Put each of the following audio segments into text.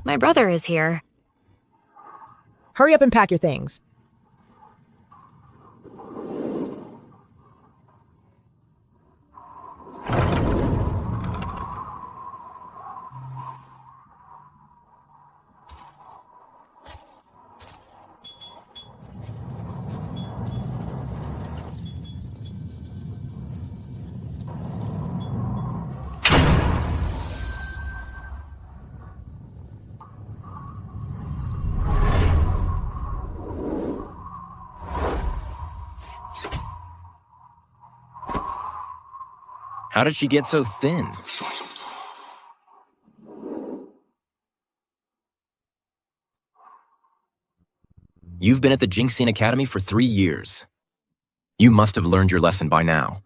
My brother is here. Hurry up and pack your things. How did she get so thin? You've been at the Jinxing Academy for 3 years. You must have learned your lesson by now.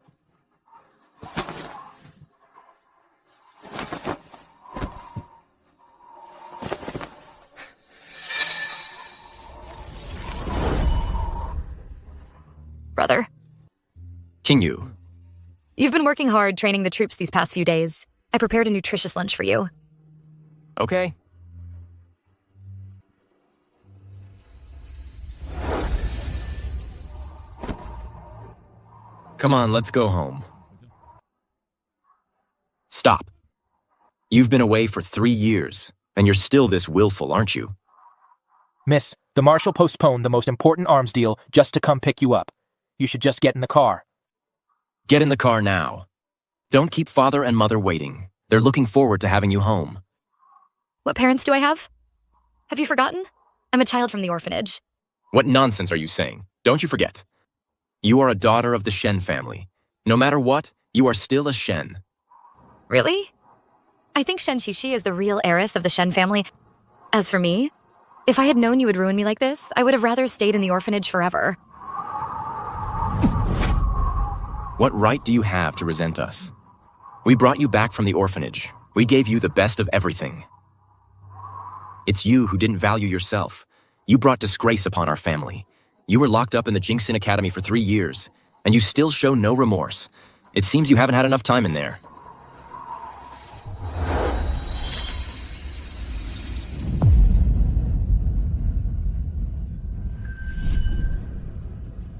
Brother. Qingyu. You've been working hard training the troops these past few days. I prepared a nutritious lunch for you. Okay. Come on, let's go home. Stop. You've been away for 3 years, and you're still this willful, aren't you? Miss, the Marshal postponed the most important arms deal just to come pick you up. You should just get in the car. Get in the car now. Don't keep father and mother waiting. They're looking forward to having you home. What parents do I have? Have you forgotten? I'm a child from the orphanage. What nonsense are you saying? Don't you forget. You are a daughter of the Shen family. No matter what, you are still a Shen. Really? I think Shen Shishi is the real heiress of the Shen family. As for me, if I had known you would ruin me like this, I would have rather stayed in the orphanage forever. What right do you have to resent us? We brought you back from the orphanage. We gave you the best of everything. It's you who didn't value yourself. You brought disgrace upon our family. You were locked up in the Jinxing Academy for 3 years, and you still show no remorse. It seems you haven't had enough time in there.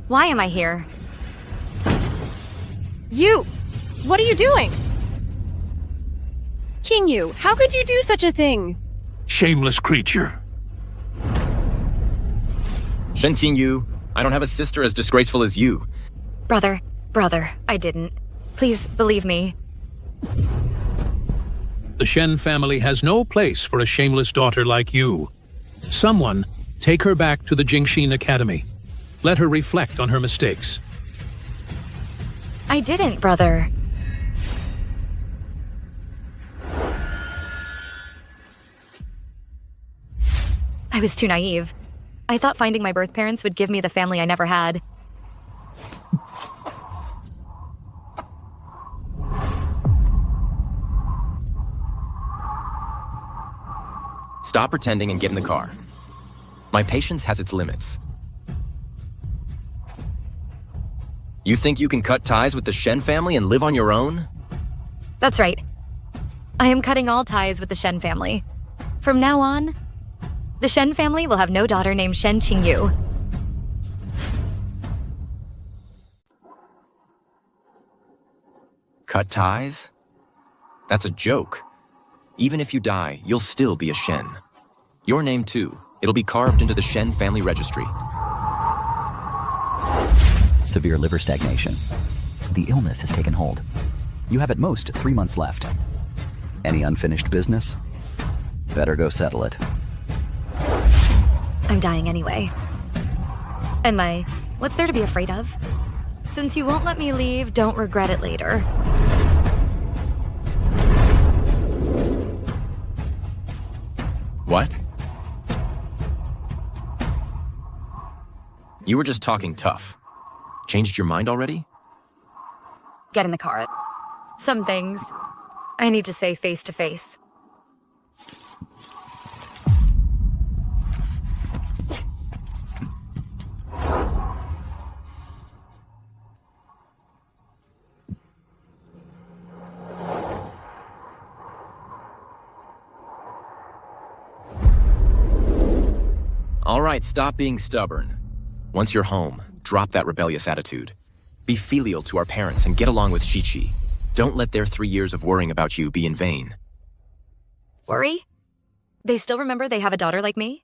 Why am I here? You! What are you doing? Qingyu, how could you do such a thing? Shameless creature. Shen Qingyu, I don't have a sister as disgraceful as you. Brother, I didn't. Please believe me. The Shen family has no place for a shameless daughter like you. Someone, take her back to the Jinxing Academy. Let her reflect on her mistakes. I didn't, brother. I was too naive. I thought finding my birth parents would give me the family I never had. Stop pretending and get in the car. My patience has its limits. You think you can cut ties with the Shen family and live on your own? That's right. I am cutting all ties with the Shen family. From now on, the Shen family will have no daughter named Shen Qingyu. Cut ties? That's a joke. Even if you die, you'll still be a Shen. Your name too. It'll be carved into the Shen family registry. Severe liver stagnation. The illness has taken hold. You have at most 3 months left. Any unfinished business? Better go settle it. I'm dying anyway. And what's there to be afraid of? Since you won't let me leave, don't regret it later. What? You were just talking tough. Changed your mind already? Get in the car. Some things I need to say face to face. All right, stop being stubborn. Once you're home, drop that rebellious attitude. Be filial to our parents and get along with Chi-Chi. Don't let their 3 years of worrying about you be in vain. Worry? They still remember they have a daughter like me?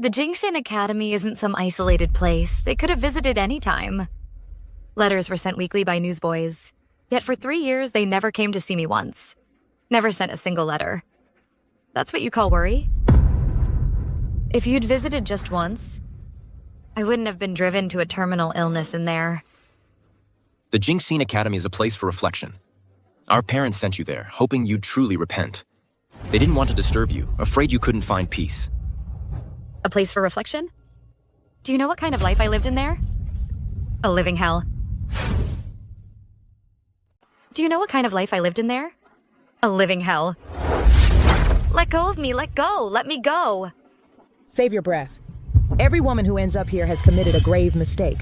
The Jingshan Academy isn't some isolated place. They could have visited any time. Letters were sent weekly by newsboys. Yet for 3 years, they never came to see me once. Never sent a single letter. That's what you call worry? If you'd visited just once, I wouldn't have been driven to a terminal illness in there. The Jingxin Academy is a place for reflection. Our parents sent you there, hoping you'd truly repent. They didn't want to disturb you, afraid you couldn't find peace. A place for reflection? Do you know what kind of life I lived in there? A living hell. Do you know what kind of life I lived in there? A living hell. Let go of me, let go, let me go. Save your breath. Every woman who ends up here has committed a grave mistake.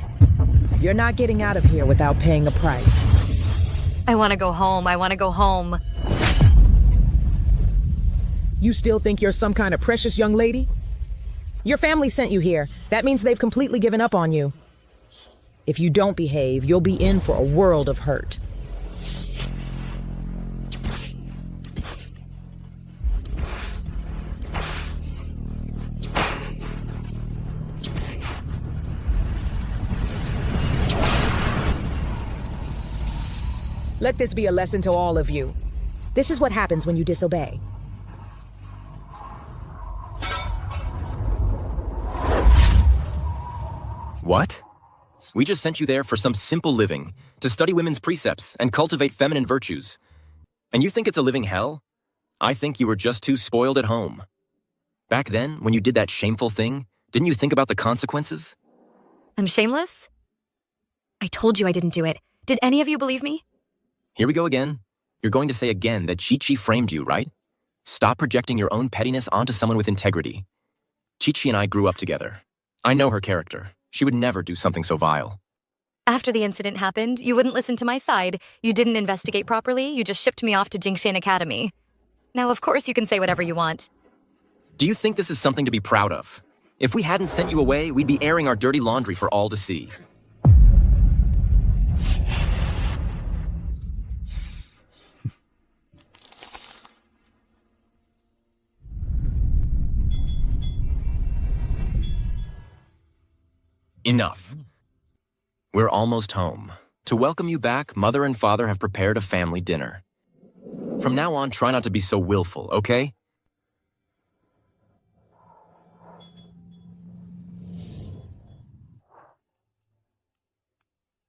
You're not getting out of here without paying a price. I want to go home, I want to go home. You still think you're some kind of precious young lady? Your family sent you here. That means they've completely given up on you. If you don't behave, you'll be in for a world of hurt. Let this be a lesson to all of you. This is what happens when you disobey. What? We just sent you there for some simple living, to study women's precepts and cultivate feminine virtues. And you think it's a living hell? I think you were just too spoiled at home. Back then, when you did that shameful thing, didn't you think about the consequences? I'm shameless? I told you I didn't do it. Did any of you believe me? Here we go again. You're going to say again that Chi-Chi framed you, right? Stop projecting your own pettiness onto someone with integrity. Chi-Chi and I grew up together. I know her character. She would never do something so vile. After the incident happened, you wouldn't listen to my side. You didn't investigate properly. You just shipped me off to Jingshan Academy. Now, of course, you can say whatever you want. Do you think this is something to be proud of? If we hadn't sent you away, we'd be airing our dirty laundry for all to see. Enough. We're almost home. To welcome you back, Mother and Father have prepared a family dinner. From now on, try not to be so willful, okay?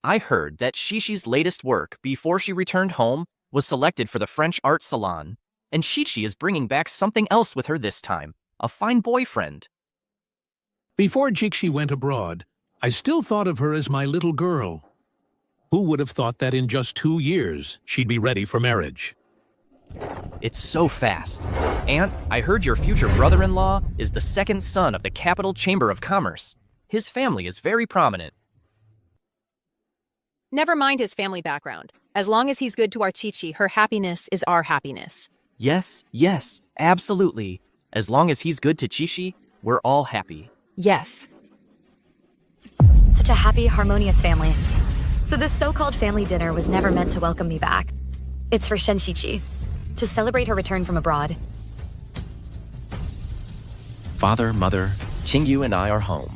I heard that Shishi's latest work, before she returned home, was selected for the French art salon, and Shishi is bringing back something else with her this time, a fine boyfriend. Before Jixi went abroad, I still thought of her as my little girl. Who would have thought that in just 2 years, she'd be ready for marriage? It's so fast. Aunt, I heard your future brother-in-law is the second son of the Capital Chamber of Commerce. His family is very prominent. Never mind his family background. As long as he's good to our Chi-Chi, her happiness is our happiness. Yes, absolutely. As long as he's good to Chi-Chi, we're all happy. Yes. Such a happy, harmonious family. So this so-called family dinner was never meant to welcome me back. It's for Shen Chi-Chi, to celebrate her return from abroad. Father, Mother, Qingyu and I are home.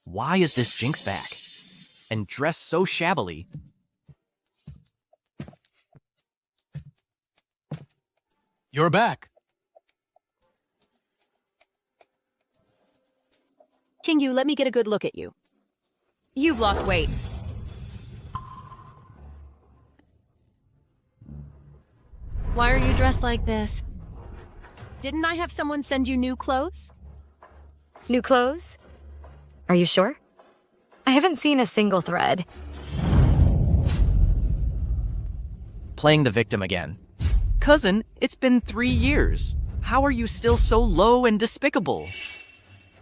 Why is this Jinx back? And dressed so shabbily. You're back. Qingyu, let me get a good look at you. You've lost weight. Why are you dressed like this? Didn't I have someone send you new clothes? New clothes? Are you sure? I haven't seen a single thread. Playing the victim again. Cousin, it's been 3 years. How are you still so low and despicable?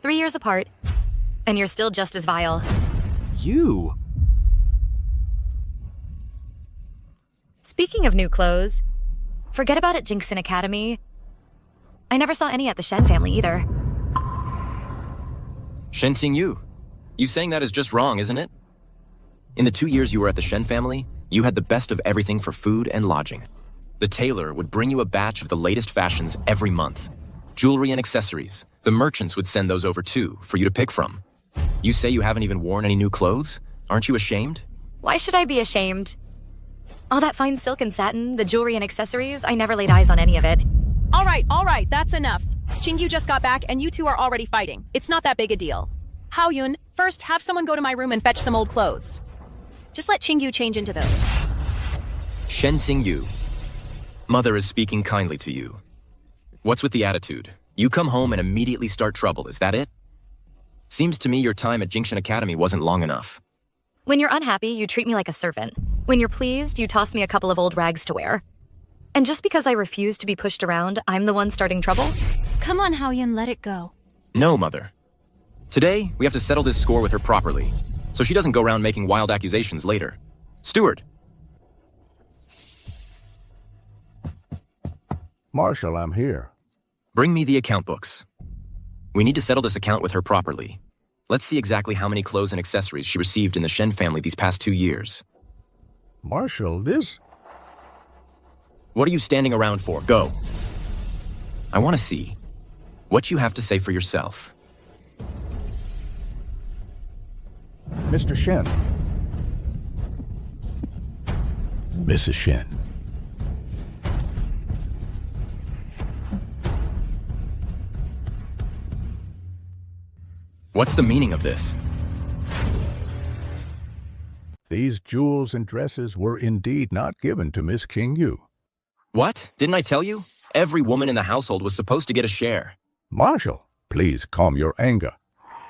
3 years apart, and you're still just as vile. You? Speaking of new clothes, forget about it, Jinxin Academy. I never saw any at the Shen family either. Shen Yu. You saying that is just wrong, isn't it? In the 2 years you were at the Shen family, you had the best of everything for food and lodging. The tailor would bring you a batch of the latest fashions every month. Jewelry and accessories. The merchants would send those over too, for you to pick from. You say you haven't even worn any new clothes? Aren't you ashamed? Why should I be ashamed? All that fine silk and satin, the jewelry and accessories, I never laid eyes on any of it. All right, that's enough. Qingyu just got back and you two are already fighting. It's not that big a deal. Haoyun, first have someone go to my room and fetch some old clothes. Just let Qingyu change into those. Shen Yu. Mother is speaking kindly to you. What's with the attitude? You come home and immediately start trouble, is that it? Seems to me your time at Jinxin Academy wasn't long enough. When you're unhappy, you treat me like a servant. When you're pleased, you toss me a couple of old rags to wear. And just because I refuse to be pushed around, I'm the one starting trouble? Come on, Haoyun, let it go. No, Mother. Today, we have to settle this score with her properly, so she doesn't go around making wild accusations later. Steward. Marshal, I'm here. Bring me the account books. We need to settle this account with her properly. Let's see exactly how many clothes and accessories she received in the Shen family these past 2 years. Marshal, this... What are you standing around for? Go. I want to see what you have to say for yourself. Mr. Shen. Mrs. Shen. What's the meaning of this? These jewels and dresses were indeed not given to Miss Qingyu. What? Didn't I tell you? Every woman in the household was supposed to get a share. Marshal, please calm your anger.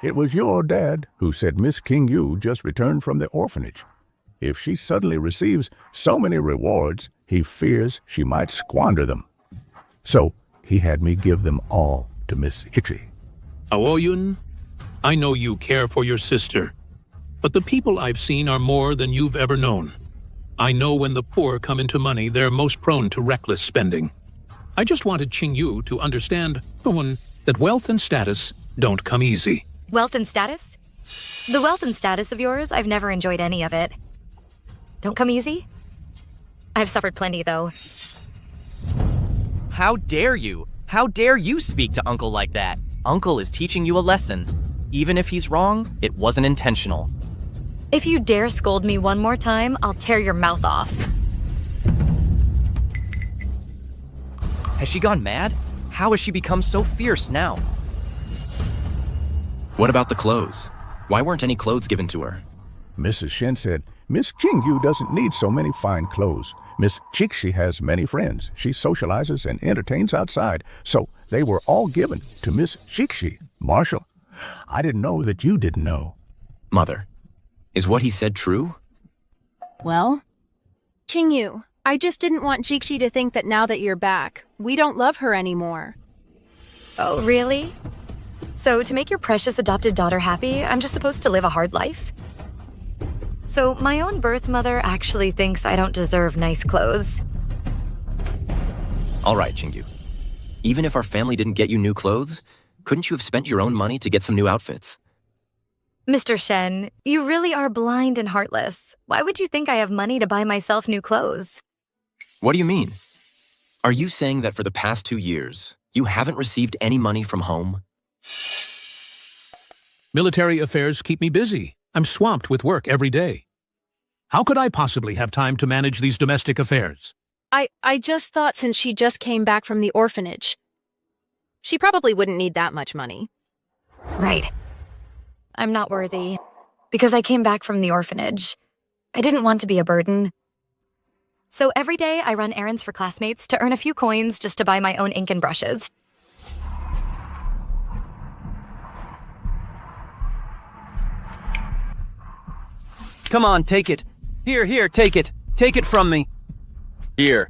It was your dad who said Miss Qingyu just returned from the orphanage. If she suddenly receives so many rewards, he fears she might squander them. So he had me give them all to Miss Ichi. Aoyun, I know you care for your sister, but the people I've seen are more than you've ever known. I know when the poor come into money, they're most prone to reckless spending. I just wanted Qingyu to understand, Owen, that wealth and status don't come easy. Wealth and status? The wealth and status of yours, I've never enjoyed any of it. Don't come easy? I've suffered plenty, though. How dare you? How dare you speak to Uncle like that? Uncle is teaching you a lesson. Even if he's wrong, it wasn't intentional. If you dare scold me one more time, I'll tear your mouth off. Has she gone mad? How has she become so fierce now? What about the clothes? Why weren't any clothes given to her? Mrs. Shen said, Miss Qingyu doesn't need so many fine clothes. Miss Qixi has many friends. She socializes and entertains outside. So they were all given to Miss Qixi. Marshal, I didn't know that you didn't know. Mother, is what he said true? Well? Qingyu, I just didn't want Jixi to think that now that you're back, we don't love her anymore. Oh, really? So to make your precious adopted daughter happy, I'm just supposed to live a hard life? So my own birth mother actually thinks I don't deserve nice clothes. All right, Qingyu. Even if our family didn't get you new clothes, couldn't you have spent your own money to get some new outfits? Mr. Shen, you really are blind and heartless. Why would you think I have money to buy myself new clothes? What do you mean? Are you saying that for the past 2 years, you haven't received any money from home? Military affairs keep me busy. I'm swamped with work every day. How could I possibly have time to manage these domestic affairs? I just thought since she just came back from the orphanage, she probably wouldn't need that much money. Right. I'm not worthy. Because I came back from the orphanage. I didn't want to be a burden. So every day I run errands for classmates to earn a few coins just to buy my own ink and brushes. Come on, take it. Here, take it. Take it from me. Here.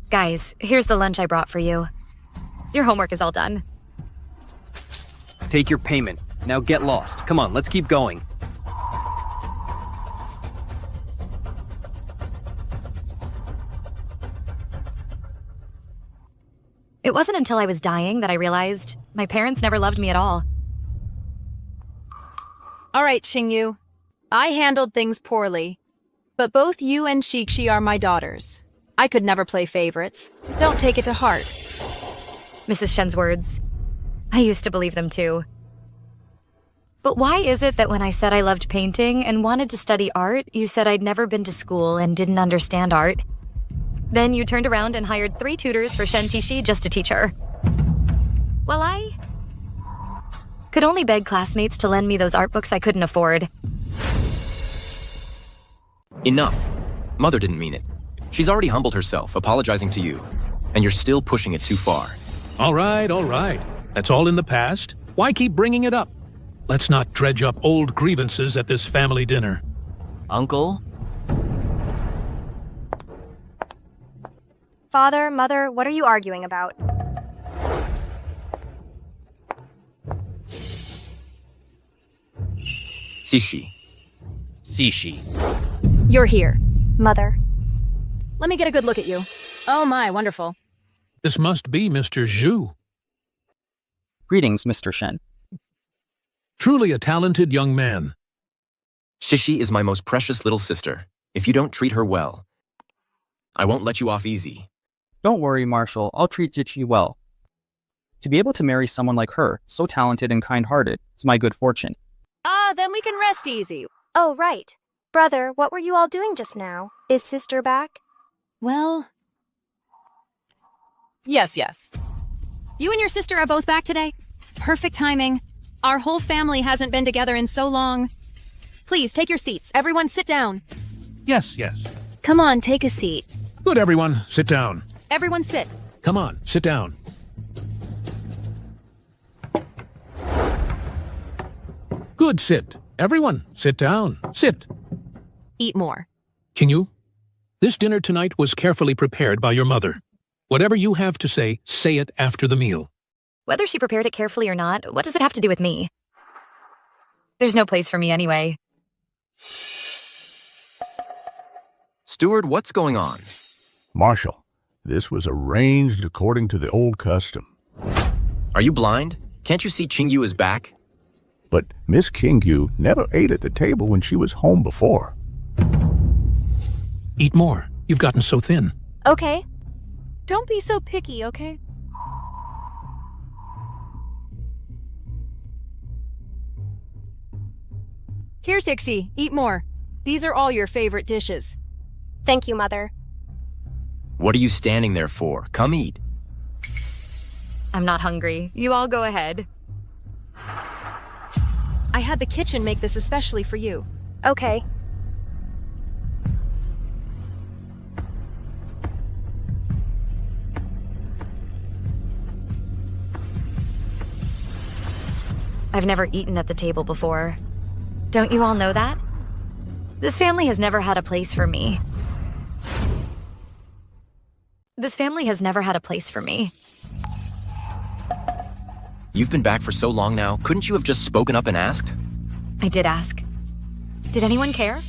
Guys, here's the lunch I brought for you. Your homework is all done. Take your payment. Now get lost. Come on, let's keep going. until I was dying that I realized my parents never loved me at all. All right, Qingyu. I handled things poorly. But both you and Xixi are my daughters. I could never play favorites. Don't take it to heart. Mrs. Shen's words. I used to believe them too. But why is it that when I said I loved painting and wanted to study art, you said I'd never been to school and didn't understand art? Then you turned around and hired 3 tutors for Shen Tishi just to teach her. Well, I could only beg classmates to lend me those art books I couldn't afford. Enough. Mother didn't mean it. She's already humbled herself, apologizing to you. And you're still pushing it too far. All right, all right. That's all in the past. Why keep bringing it up? Let's not dredge up old grievances at this family dinner. Uncle? Father, Mother, what are you arguing about? Xixi. Xixi. You're here. Mother. Let me get a good look at you. Oh my, wonderful. This must be Mr. Zhu. Greetings, Mr. Shen. Truly a talented young man. Xixi is my most precious little sister. If you don't treat her well, I won't let you off easy. Don't worry, Marshall. I'll treat Jichi well. To be able to marry someone like her, so talented and kind-hearted, is my good fortune. Then we can rest easy. Oh, right. Brother, what were you all doing just now? Is sister back? Well... Yes. You and your sister are both back today? Perfect timing. Our whole family hasn't been together in so long. Please, take your seats. Everyone sit down. Yes. Come on, take a seat. Good, everyone. Sit down. Everyone sit. Come on, sit down. Good, sit. Everyone, sit down. Sit. Eat more. Qingyu, this dinner tonight was carefully prepared by your mother. Whatever you have to say it after the meal. Whether she prepared it carefully or not, what does it have to do with me? There's no place for me anyway. Steward, what's going on? Marshal, this was arranged according to the old custom. Are you blind? Can't you see Qingyu is back? But Miss Qingyu never ate at the table when she was home before. Eat more. You've gotten so thin. Okay. Don't be so picky, okay? Here, Xixi, eat more. These are all your favorite dishes. Thank you, Mother. What are you standing there for? Come eat. I'm not hungry. You all go ahead. I had the kitchen make this especially for you. Okay. I've never eaten at the table before. Don't you all know that? This family has never had a place for me. You've been back for so long now, couldn't you have just spoken up and asked? I did ask. Did anyone care?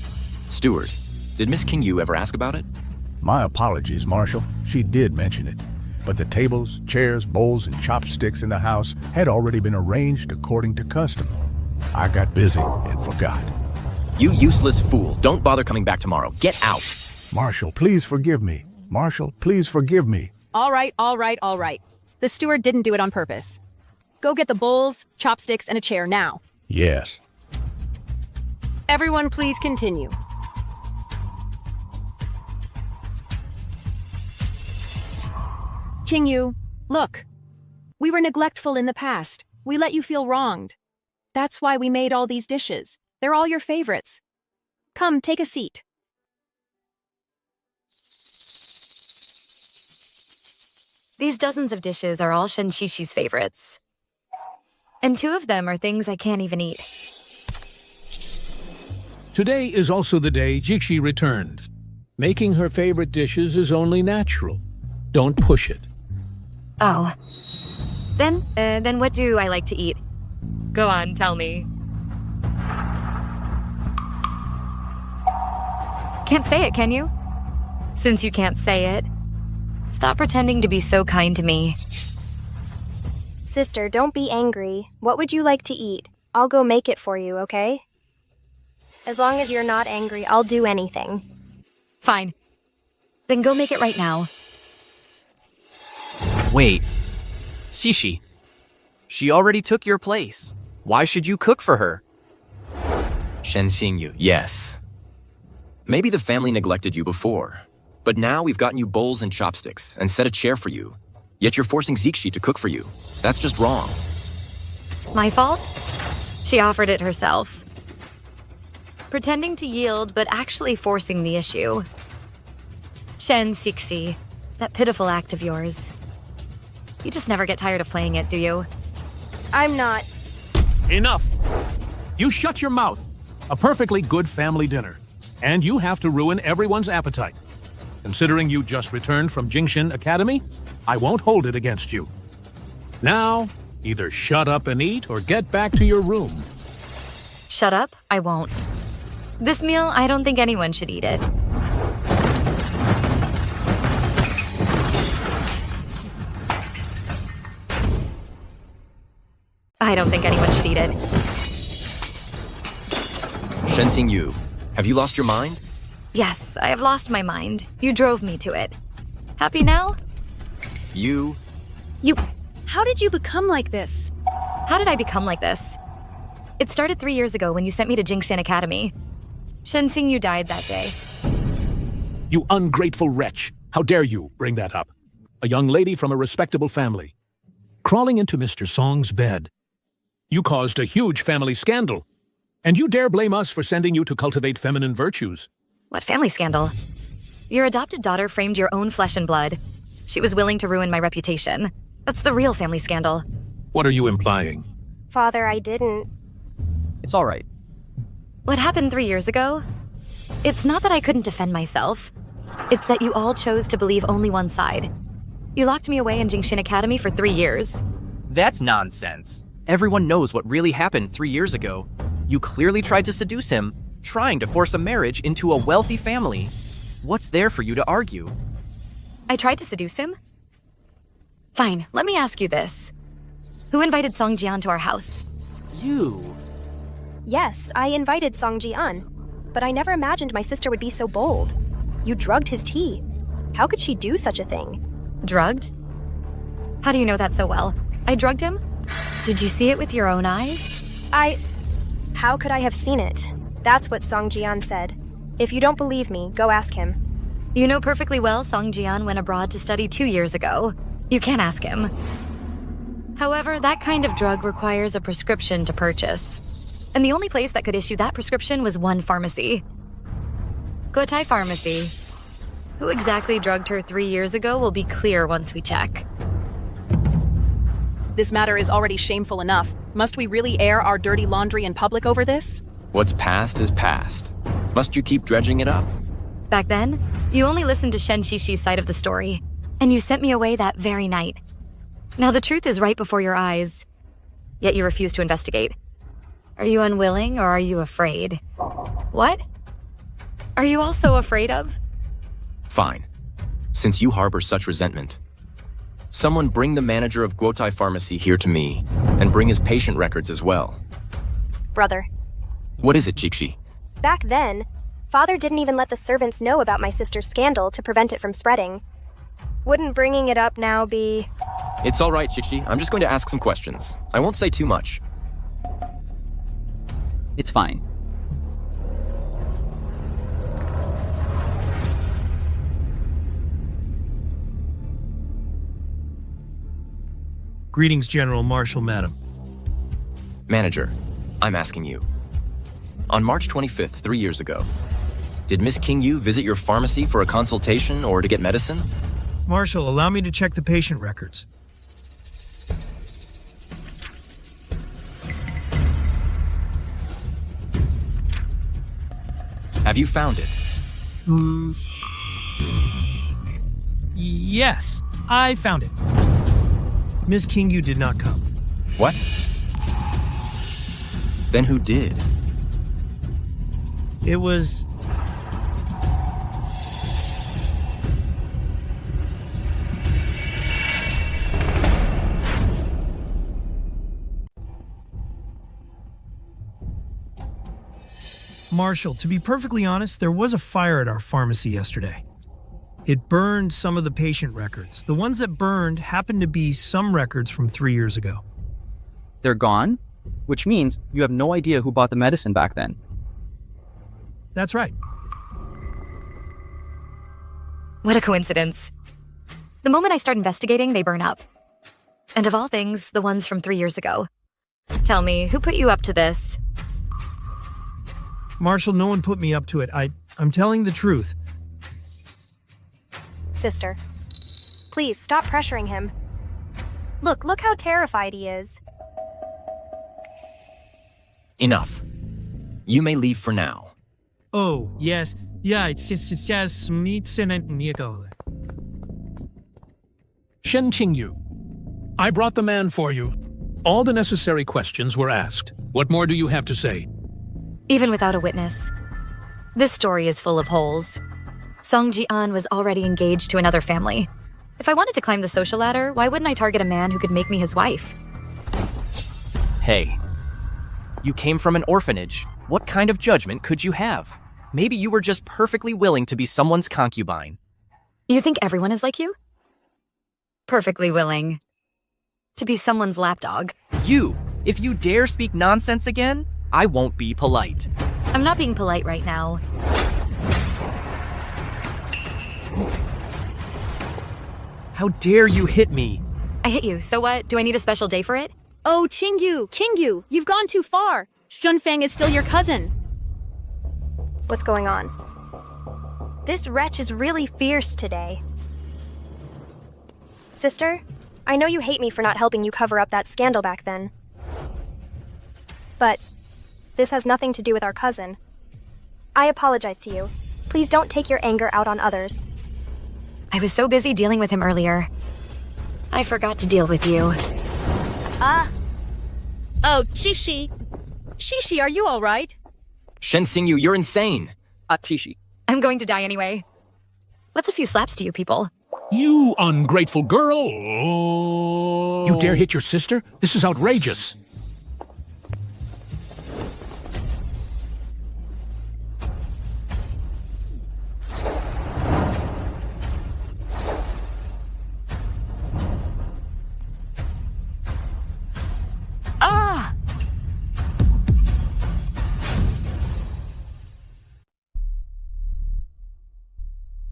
Steward, did Miss Qingyu ever ask about it? My apologies, Marshal. She did mention it. But the tables, chairs, bowls, and chopsticks in the house had already been arranged according to custom. I got busy and forgot. You useless fool. Don't bother coming back tomorrow. Get out. Marshal, please forgive me. Marshal, please forgive me. All right. The steward didn't do it on purpose. Go get the bowls, chopsticks, and a chair now. Yes. Everyone, please continue. Qingyu, look. We were neglectful in the past. We let you feel wronged. That's why we made all these dishes. They're all your favorites. Come, take a seat. These dozens of dishes are all Shen Qixi's favorites. And 2 of them are things I can't even eat. Today is also the day Jixi returns. Making her favorite dishes is only natural. Don't push it. Oh. Then what do I like to eat? Go on, tell me. Can't say it, can you? Since you can't say it, stop pretending to be so kind to me. Sister, don't be angry. What would you like to eat? I'll go make it for you, okay? As long as you're not angry, I'll do anything. Fine. Then go make it right now. Wait. Sishi. She already took your place. Why should you cook for her? Shen Xingyu, yes. Maybe the family neglected you before, but now we've gotten you bowls and chopsticks and set a chair for you. Yet you're forcing Zixi to cook for you. That's just wrong. My fault? She offered it herself. Pretending to yield, but actually forcing the issue. Shen Xixi, that pitiful act of yours. You just never get tired of playing it, do you? I'm not. Enough! You shut your mouth. A perfectly good family dinner. And you have to ruin everyone's appetite. Considering you just returned from Jingshin Academy, I won't hold it against you. Now, either shut up and eat or get back to your room. Shut up, I won't. This meal, I don't think anyone should eat it. I don't think anyone should eat it. Shen Xingyu, have you lost your mind? Yes, I have lost my mind. You drove me to it. Happy now? You... How did you become like this? How did I become like this? It started 3 years ago when you sent me to Jingshin Academy. Shen Xingyu died that day. You ungrateful wretch. How dare you bring that up? A young lady from a respectable family. Crawling into Mr. Song's bed. You caused a huge family scandal. And you dare blame us for sending you to cultivate feminine virtues. What family scandal? Your adopted daughter framed your own flesh and blood. She was willing to ruin my reputation. That's the real family scandal. What are you implying? Father, I didn't. It's all right. What happened 3 years ago? It's not that I couldn't defend myself. It's that you all chose to believe only one side. You locked me away in Jingshin Academy for 3 years. That's nonsense. Everyone knows what really happened 3 years ago. You clearly tried to seduce him, trying to force a marriage into a wealthy family. What's there for you to argue? I tried to seduce him? Fine, let me ask you this. Who invited Song Jian to our house? You. Yes, I invited Song Jian, but I never imagined my sister would be so bold. You drugged his tea. How could she do such a thing? Drugged? How do you know that so well? I drugged him? Did you see it with your own eyes? How could I have seen it? That's what Song Jian said. If you don't believe me, go ask him. You know perfectly well Song Jian went abroad to study 2 years ago. You can't ask him. However, that kind of drug requires a prescription to purchase. And the only place that could issue that prescription was one pharmacy. Guotai Pharmacy. Who exactly drugged her 3 years ago will be clear once we check. This matter is already shameful enough. Must we really air our dirty laundry in public over this? What's past is past. Must you keep dredging it up? Back then, you only listened to Shen Shishi's side of the story, and you sent me away that very night. Now the truth is right before your eyes, yet you refuse to investigate. Are you unwilling or are you afraid? What? Are you also afraid of? Fine. Since you harbor such resentment, someone bring the manager of Guotai Pharmacy here to me, and bring his patient records as well. Brother. What is it, Jixi? Back then, Father didn't even let the servants know about my sister's scandal to prevent it from spreading. Wouldn't bringing it up now be... It's all right, Jixi. I'm just going to ask some questions. I won't say too much. It's fine. Greetings, General Marshal, Madam. Manager, I'm asking you. On March 25th, 3 years ago, did Miss King-Yu visit your pharmacy for a consultation or to get medicine? Marshal, allow me to check the patient records. Have you found it? Yes, I found it. Miss King-Yu did not come. What? Then who did? It was... Marshall, to be perfectly honest, there was a fire at our pharmacy yesterday. It burned some of the patient records. The ones that burned happened to be some records from 3 years ago. They're gone? Which means you have no idea who bought the medicine back then. That's right. What a coincidence. The moment I start investigating, they burn up. And of all things, the ones from 3 years ago. Tell me, who put you up to this? Marshall, no one put me up to it. I'm telling the truth. Sister, please stop pressuring him. Look how terrified he is. Enough. You may leave for now. Oh, yes. Yeah, it's just Shen Qingyu, I brought the man for you. All the necessary questions were asked. What more do you have to say? Even without a witness, this story is full of holes. Song Ji-an was already engaged to another family. If I wanted to climb the social ladder, why wouldn't I target a man who could make me his wife? Hey, you came from an orphanage. What kind of judgment could you have? Maybe you were just perfectly willing to be someone's concubine. You think everyone is like you? Perfectly willing to be someone's lapdog. If you dare speak nonsense again, I won't be polite. I'm not being polite right now. How dare you hit me? I hit you, so what? Do I need a special day for it? Oh, Qingyu, you've gone too far. Shunfeng is still your cousin. What's going on? This wretch is really fierce today. Sister, I know you hate me for not helping you cover up that scandal back then. But this has nothing to do with our cousin. I apologize to you. Please don't take your anger out on others. I was so busy dealing with him earlier. I forgot to deal with you. Oh, Shishi. Shishi, are you all right? Shen Xingyu, you're insane. Achishi. I'm going to die anyway. What's a few slaps to you people? You ungrateful girl! You dare hit your sister? This is outrageous.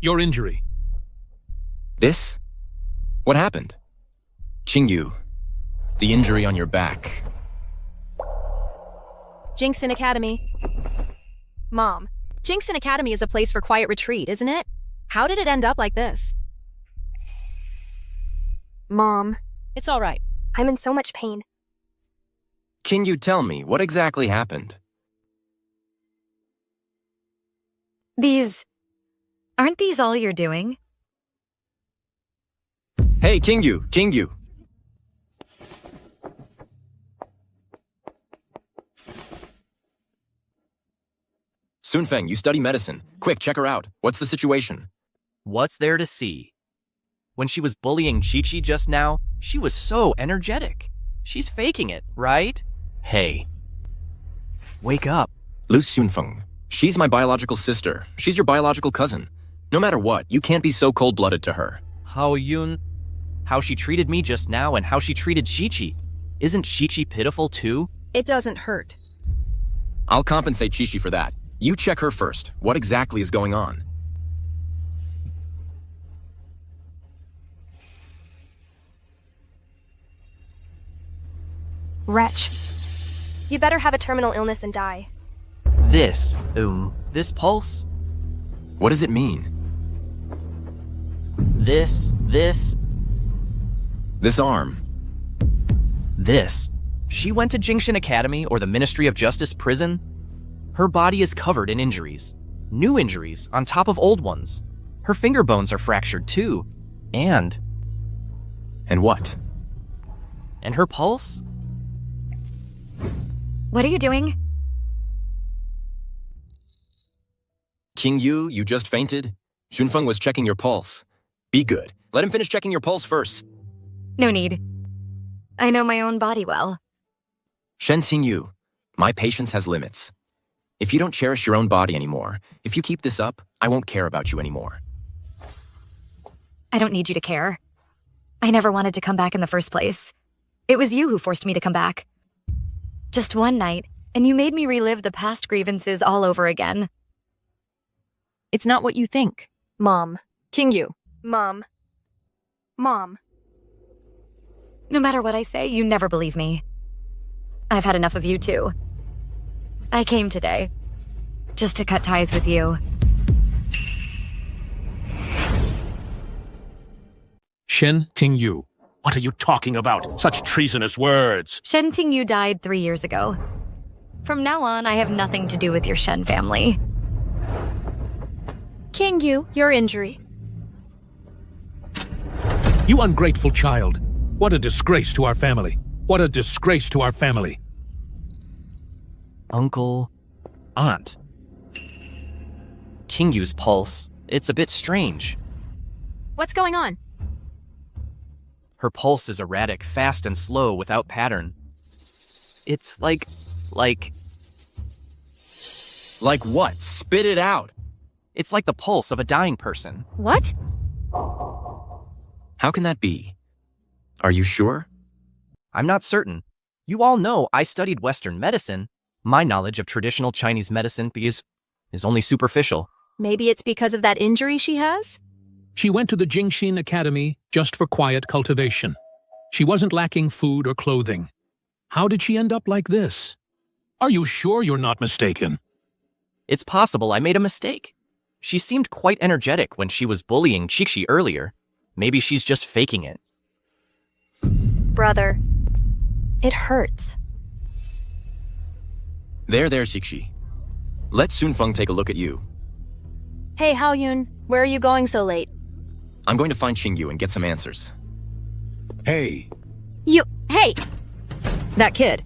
Your injury. This? What happened? Qingyu, the injury on your back. Jinxin Academy. Mom, Jinxin Academy is a place for quiet retreat, isn't it? How did it end up like this? Mom, It's all right. I'm in so much pain. Qingyu, tell me, what exactly happened? Aren't these all you're doing? Hey, Qingyu! Sunfeng, you study medicine. Quick, check her out. What's the situation? What's there to see? When she was bullying Chi-Chi just now, she was so energetic. She's faking it, right? Hey, wake up. Lu Sunfeng. She's my biological sister. She's your biological cousin. No matter what, you can't be so cold-blooded to her. How she treated me just now and how she treated Chi-Chi. Isn't Chi-Chi pitiful too? It doesn't hurt. I'll compensate Chi-Chi for that. You check her first. What exactly is going on? Wretch. You'd better have a terminal illness and die. This pulse? What does it mean? This arm. This. She went to Jingshin Academy or the Ministry of Justice prison. Her body is covered in injuries. New injuries on top of old ones. Her finger bones are fractured too. And what? And her pulse? What are you doing? Qingyu, you just fainted? Shunfeng was checking your pulse. Be good. Let him finish checking your pulse first. No need. I know my own body well. Shen Xingyu, my patience has limits. If you don't cherish your own body anymore, if you keep this up, I won't care about you anymore. I don't need you to care. I never wanted to come back in the first place. It was you who forced me to come back. Just one night, and you made me relive the past grievances all over again. It's not what you think. Mom. Qingyu. Mom. Mom. No matter what I say, you never believe me. I've had enough of you too. I came today, just to cut ties with you. Shen Tingyu. What are you talking about? Such treasonous words. Shen Tingyu died 3 years ago. From now on, I have nothing to do with your Shen family. Qingyu, your injury. You ungrateful child. What a disgrace to our family. What a disgrace to our family. Uncle, aunt. Kingyu's pulse. It's a bit strange. What's going on? Her pulse is erratic, fast and slow, without pattern. It's like... Like what? Spit it out. It's like the pulse of a dying person. What? How can that be? Are you sure? I'm not certain. You all know I studied Western medicine. My knowledge of traditional Chinese medicine is only superficial. Maybe it's because of that injury she has? She went to the Jingxin Academy just for quiet cultivation. She wasn't lacking food or clothing. How did she end up like this? Are you sure you're not mistaken? It's possible I made a mistake. She seemed quite energetic when she was bullying Qixi earlier. Maybe she's just faking it. Brother. It hurts. There, Xixi. Let Sunfeng take a look at you. Hey, Haoyun, where are you going so late? I'm going to find Qingyu and get some answers. Hey. Hey! That kid.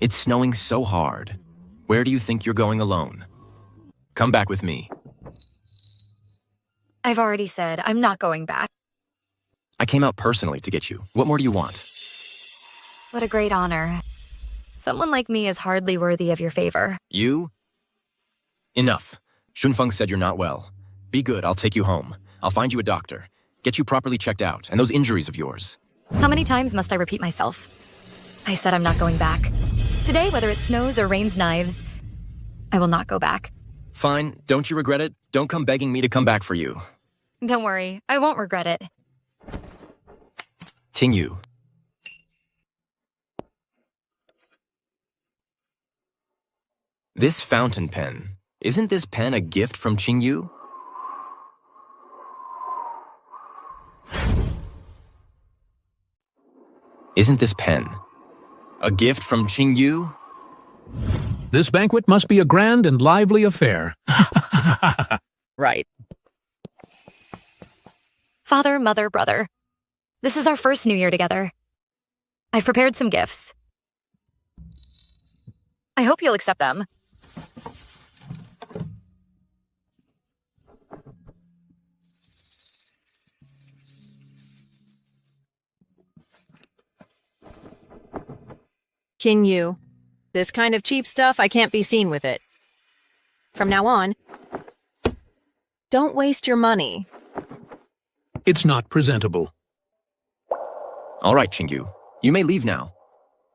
It's snowing so hard. Where do you think you're going alone? Come back with me. I've already said I'm not going back. I came out personally to get you. What more do you want? What a great honor. Someone like me is hardly worthy of your favor. You? Enough. Shunfeng said you're not well. Be good, I'll take you home. I'll find you a doctor. Get you properly checked out, and those injuries of yours. How many times must I repeat myself? I said I'm not going back. Today, whether it snows or rains knives, I will not go back. Fine, don't you regret it? Don't come begging me to come back for you. Don't worry, I won't regret it. Tingyu. This fountain pen, isn't this pen a gift from Qingyu? Isn't this pen a gift from Qingyu? This banquet must be a grand and lively affair. Right. Father, mother, brother. This is our first New Year together. I've prepared some gifts. I hope you'll accept them. Qingyu. This kind of cheap stuff, I can't be seen with it. From now on, don't waste your money. It's not presentable. All right, Qingyu. You may leave now.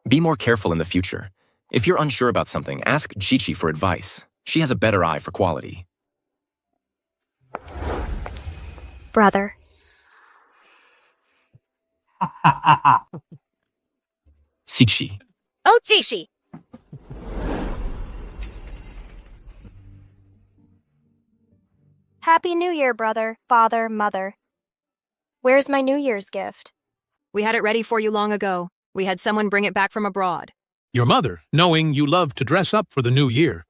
Be more careful in the future. If you're unsure about something, ask Qiqi for advice. She has a better eye for quality. Brother. Qiqi. Oh, Qixi! Happy New Year, brother, father, mother. Where's my New Year's gift? We had it ready for you long ago. We had someone bring it back from abroad. Your mother, knowing you love to dress up for the new year.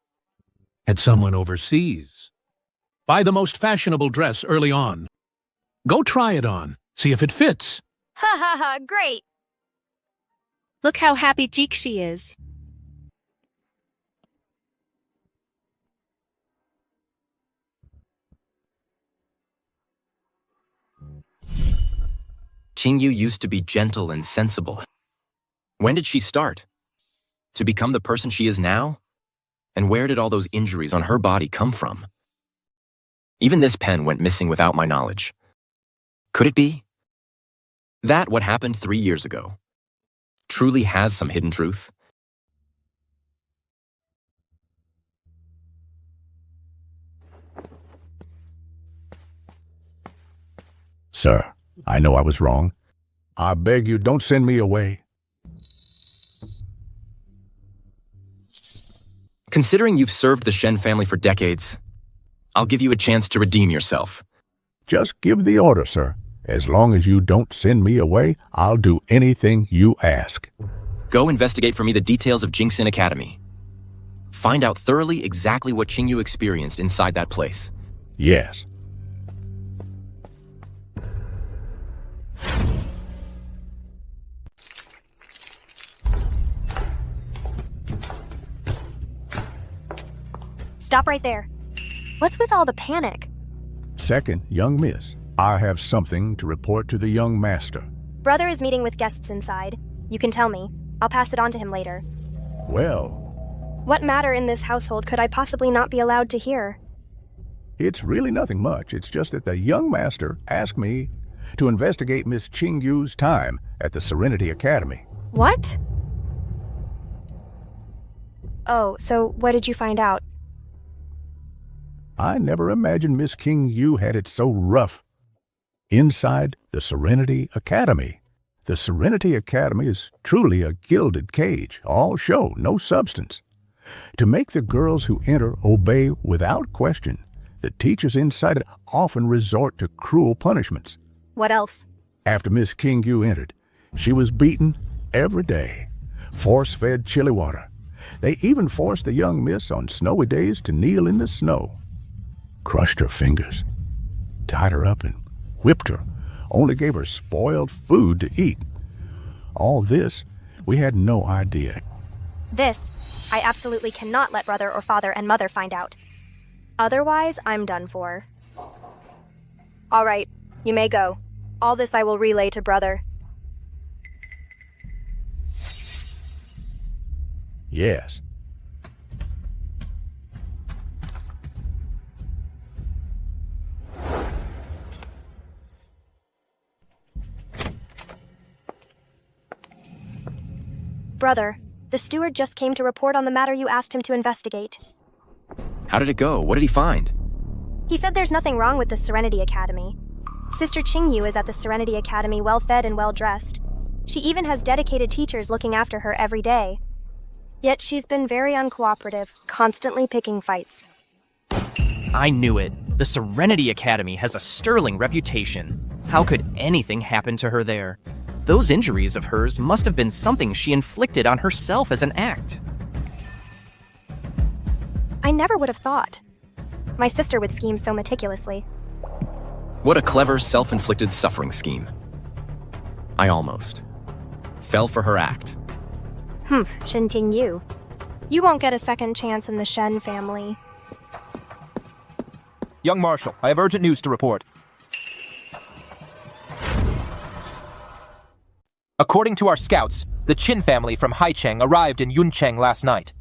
Had someone overseas Buy the most fashionable dress early on. Go try it on. See if it fits. Ha ha ha, great! Look how happy Jikshi is. Qingyu used to be gentle and sensible. When did she start? To become the person she is now? And where did all those injuries on her body come from? Even this pen went missing without my knowledge. Could it be that what happened 3 years ago truly has some hidden truth? Sir, I know I was wrong. I beg you, don't send me away. Considering you've served the Shen family for decades, I'll give you a chance to redeem yourself. Just give the order, sir. As long as you don't send me away, I'll do anything you ask. Go investigate for me the details of Jingxin Academy. Find out thoroughly exactly what Qingyu experienced inside that place. Yes. Stop right there. What's with all the panic? Second, young miss, I have something to report to the young master. Brother is meeting with guests inside. You can tell me. I'll pass it on to him later. Well, What matter in this household could I possibly not be allowed to hear? it's really nothing much. It's just that the young master asked me to investigate Miss Qingyu's time at the Serenity Academy. What? Oh, so what did you find out? I never imagined Miss Qingyu had it so rough. Inside the Serenity Academy. The Serenity Academy is truly a gilded cage, all show, no substance. To make the girls who enter obey without question, the teachers inside it often resort to cruel punishments. What else? After Miss Qingyu entered, she was beaten every day, force-fed chili water. They even forced the young miss on snowy days to kneel in the snow. Crushed her fingers, tied her up and whipped her, only gave her spoiled food to eat. All this, we had no idea. This, I absolutely cannot let brother or father and mother find out. Otherwise, I'm done for. All right, you may go. All this I will relay to brother. Yes. Brother, the steward just came to report on the matter you asked him to investigate. How did it go? What did he find? He said there's nothing wrong with the Serenity Academy. Sister Qingyu is at the Serenity Academy well-fed and well-dressed. She even has dedicated teachers looking after her every day. Yet she's been very uncooperative, constantly picking fights. I knew it. The Serenity Academy has a sterling reputation. How could anything happen to her there? Those injuries of hers must have been something she inflicted on herself as an act. I never would have thought. My sister would scheme so meticulously. What a clever, self-inflicted suffering scheme. I almost fell for her act. Shen Tingyu. You won't get a second chance in the Shen family. Young Marshal, I have urgent news to report. According to our scouts, the Qin family from Haicheng arrived in Yuncheng last night.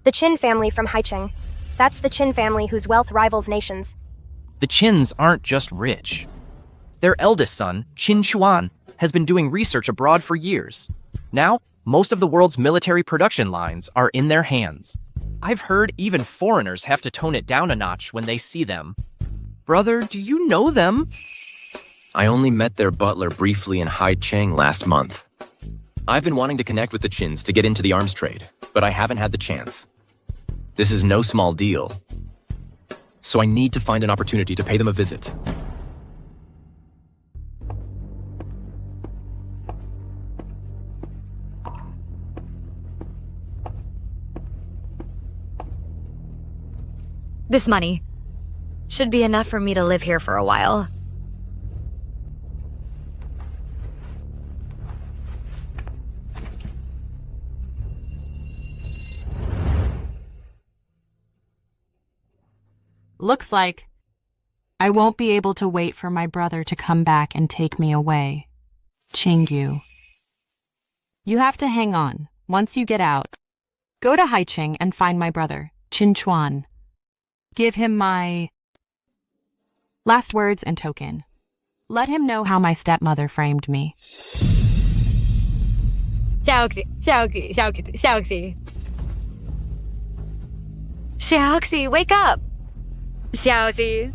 The Qin family from Haicheng. That's the Qin family whose wealth rivals nations. The Qins aren't just rich. Their eldest son, Qin Chuan, has been doing research abroad for years. Now, most of the world's military production lines are in their hands. I've heard even foreigners have to tone it down a notch when they see them. Brother, do you know them? I only met their butler briefly in Haicheng last month. I've been wanting to connect with the Qins to get into the arms trade, but I haven't had the chance. This is no small deal. So I need to find an opportunity to pay them a visit. This money. Should be enough for me to live here for a while. Looks like I won't be able to wait for my brother to come back and take me away. Qingyu. You have to hang on. Once you get out, go to Haiqing and find my brother, Qin Chuan. Give him my last words and token. Let him know how my stepmother framed me. Xiaoxi, wake up! Xiaoxi.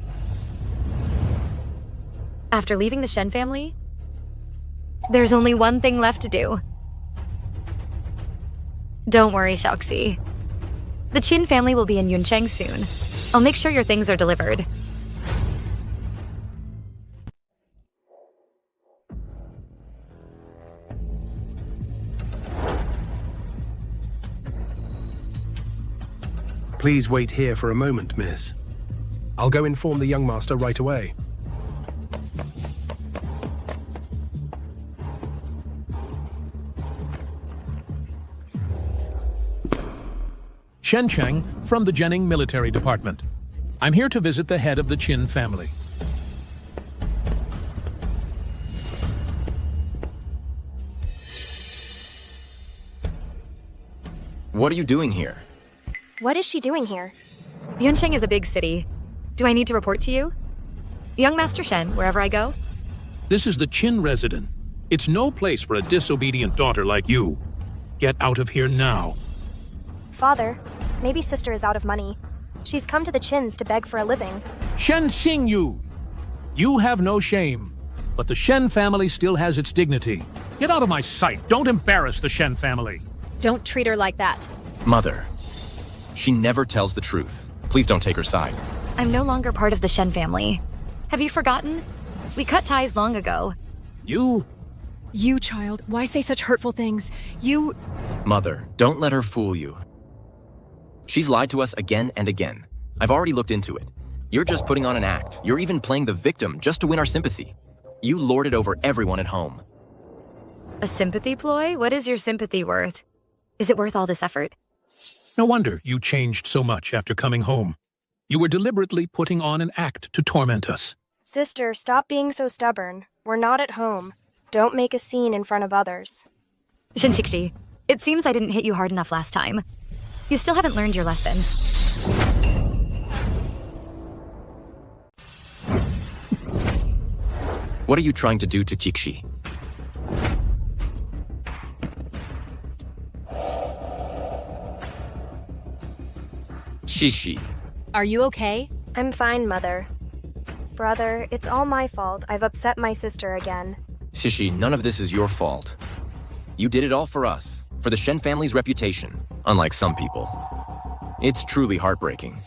After leaving the Shen family, there's only one thing left to do. Don't worry, Xiaoxi. The Qin family will be in Yuncheng soon. I'll make sure your things are delivered. Please wait here for a moment, miss. I'll go inform the young master right away. Shen Cheng from the Jining Military Department. I'm here to visit the head of the Qin family. What are you doing here? What is she doing here? Yuncheng is a big city. Do I need to report to you? Young Master Shen, wherever I go? This is the Qin resident. It's no place for a disobedient daughter like you. Get out of here now. Father, maybe sister is out of money. She's come to the Qins to beg for a living. Shen Xingyu! You have no shame, but the Shen family still has its dignity. Get out of my sight. Don't embarrass the Shen family. Don't treat her like that. Mother, she never tells the truth. Please don't take her side. I'm no longer part of the Shen family. Have you forgotten? We cut ties long ago. You, child, why say such hurtful things? Mother, don't let her fool you. She's lied to us again and again. I've already looked into it. You're just putting on an act. You're even playing the victim just to win our sympathy. You lord it over everyone at home. A sympathy ploy? What is your sympathy worth? Is it worth all this effort? no wonder you changed so much after coming home. You were deliberately putting on an act to torment us. Sister, stop being so stubborn. We're not at home. Don't make a scene in front of others. Shinshikshi, it seems I didn't hit you hard enough last time. You still haven't learned your lesson. What are you trying to do to Jikshi? Shishi. Are you okay? I'm fine, Mother. Brother, it's all my fault. I've upset my sister again. Shishi, none of this is your fault. You did it all for us, for the Shen family's reputation, unlike some people. It's truly heartbreaking.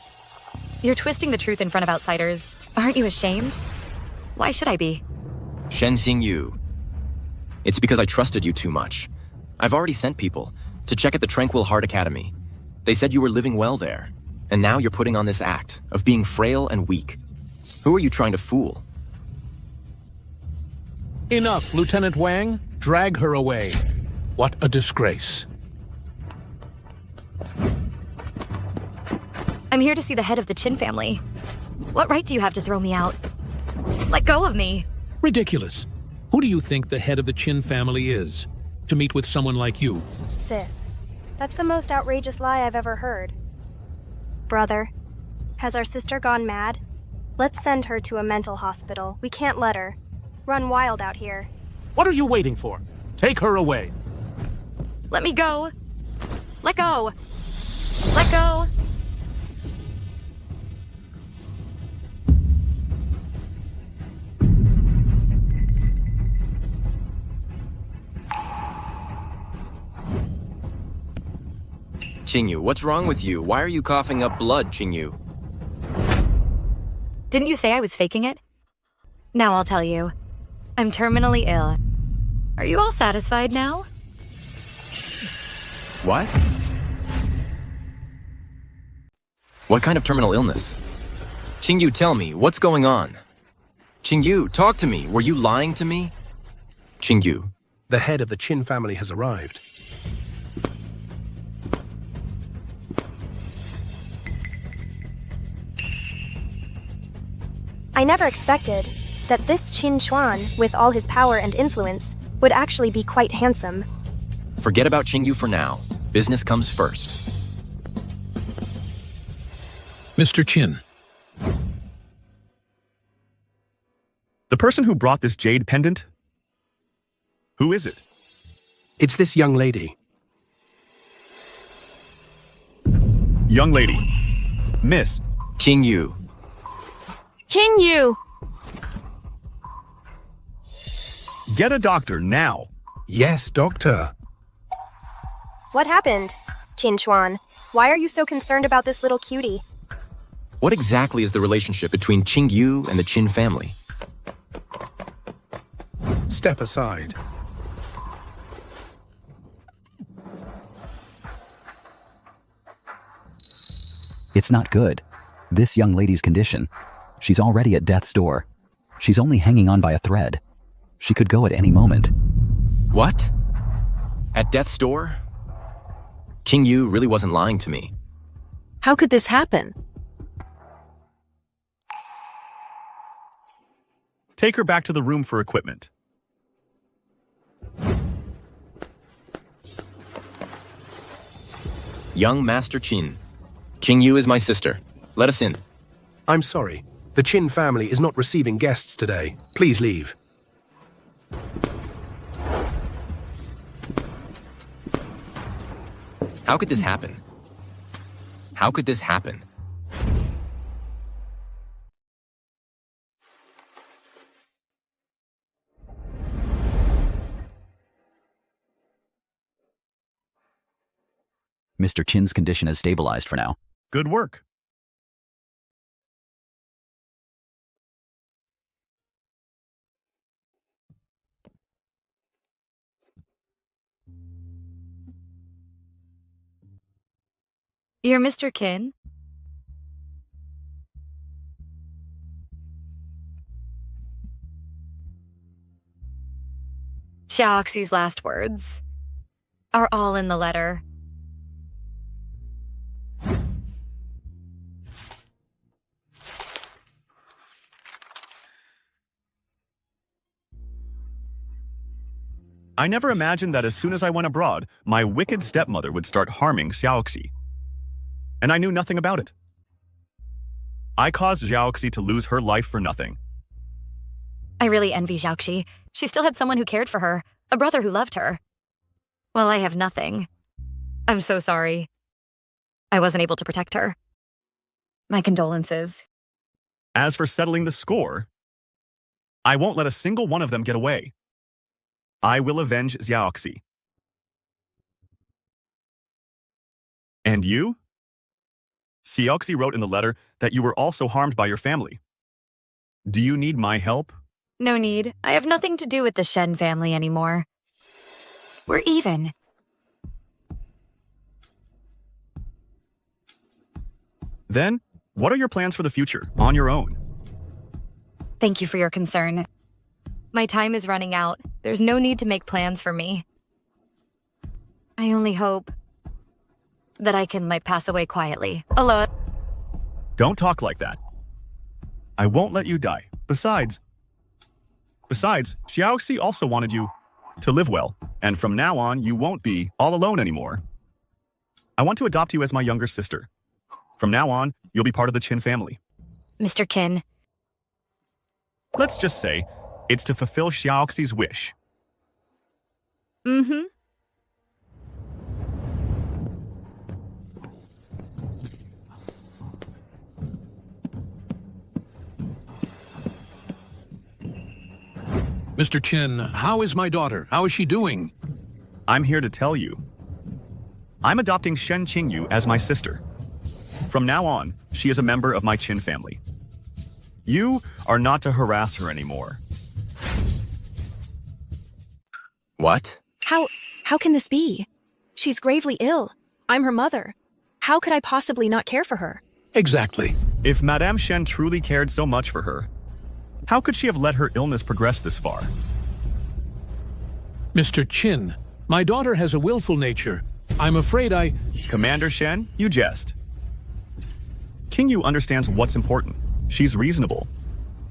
You're twisting the truth in front of outsiders. Aren't you ashamed? Why should I be? Shen Xingyu. It's because I trusted you too much. I've already sent people to check at the Tranquil Heart Academy. They said you were living well there, and now you're putting on this act of being frail and weak. Who are you trying to fool? Enough, Lieutenant Wang. Drag her away. What a disgrace. I'm here to see the head of the Qin family. What right do you have to throw me out? Let go of me. Ridiculous. Who do you think the head of the Qin family is? To meet with someone like you? Sis, that's the most outrageous lie I've ever heard. Brother, has our sister gone mad? Let's send her to a mental hospital. We can't let her run wild out here. What are you waiting for? Take her away. Let me go. Let go. Let go. Qingyu, what's wrong with you? Why are you coughing up blood, Qingyu? Didn't you say I was faking it? Now I'll tell you. I'm terminally ill. Are you all satisfied now? What? What kind of terminal illness? Qingyu, tell me, what's going on? Qingyu, talk to me. Were you lying to me? Qingyu. The head of the Qin family has arrived. I never expected that this Qin Chuan, with all his power and influence, would actually be quite handsome. Forget about Qingyu for now. Business comes first. Mr. Qin. The person who brought this jade pendant? Who is it? It's this young lady. Young lady. Miss. Qingyu. Qingyu! Get a doctor now. Yes, doctor. What happened? Qin Chuan, why are you so concerned about this little cutie? What exactly is the relationship between Qingyu and the Qin family? Step aside. It's not good. This young lady's condition. She's already at death's door. She's only hanging on by a thread. She could go at any moment. What? At death's door? Qingyu really wasn't lying to me. How could this happen? Take her back to the room for equipment. Young Master Qin. Qingyu is my sister. Let us in. I'm sorry. The Qin family is not receiving guests today. Please leave. How could this happen? How could this happen? Mr. Qin's condition has stabilized for now. Good work. You're Mr. Qin? Xiaoxi's last words are all in the letter. I never imagined that as soon as I went abroad, my wicked stepmother would start harming Xiaoxi. And I knew nothing about it. I caused Xiaoxi to lose her life for nothing. I really envy Xiaoxi. She still had someone who cared for her, a brother who loved her. Well, I have nothing. I'm so sorry. I wasn't able to protect her. My condolences. As for settling the score, I won't let a single one of them get away. I will avenge Xiaoxi. And you? Xiaoxi wrote in the letter that you were also harmed by your family. Do you need my help? No need. I have nothing to do with the Shen family anymore. We're even. Then, what are your plans for the future, on your own? Thank you for your concern. My time is running out. There's no need to make plans for me. I only hope that I can, pass away quietly, alone. Don't talk like that. I won't let you die. Besides, Xiaoxi also wanted you to live well, and from now on, you won't be all alone anymore. I want to adopt you as my younger sister. From now on, you'll be part of the Qin family. Mr. Qin. Let's just say it's to fulfill Xiaoxi's wish. Mm-hmm. Mr. Qin, how is my daughter? How is she doing? I'm here to tell you. I'm adopting Shen Qingyu as my sister. From now on, she is a member of my Qin family. You are not to harass her anymore. What? How can this be? She's gravely ill. I'm her mother. How could I possibly not care for her? Exactly. If Madame Shen truly cared so much for her, how could she have let her illness progress this far? Mr. Chin, my daughter has a willful nature. I'm afraid I... Commander Shen, you jest. King Yu understands what's important. She's reasonable.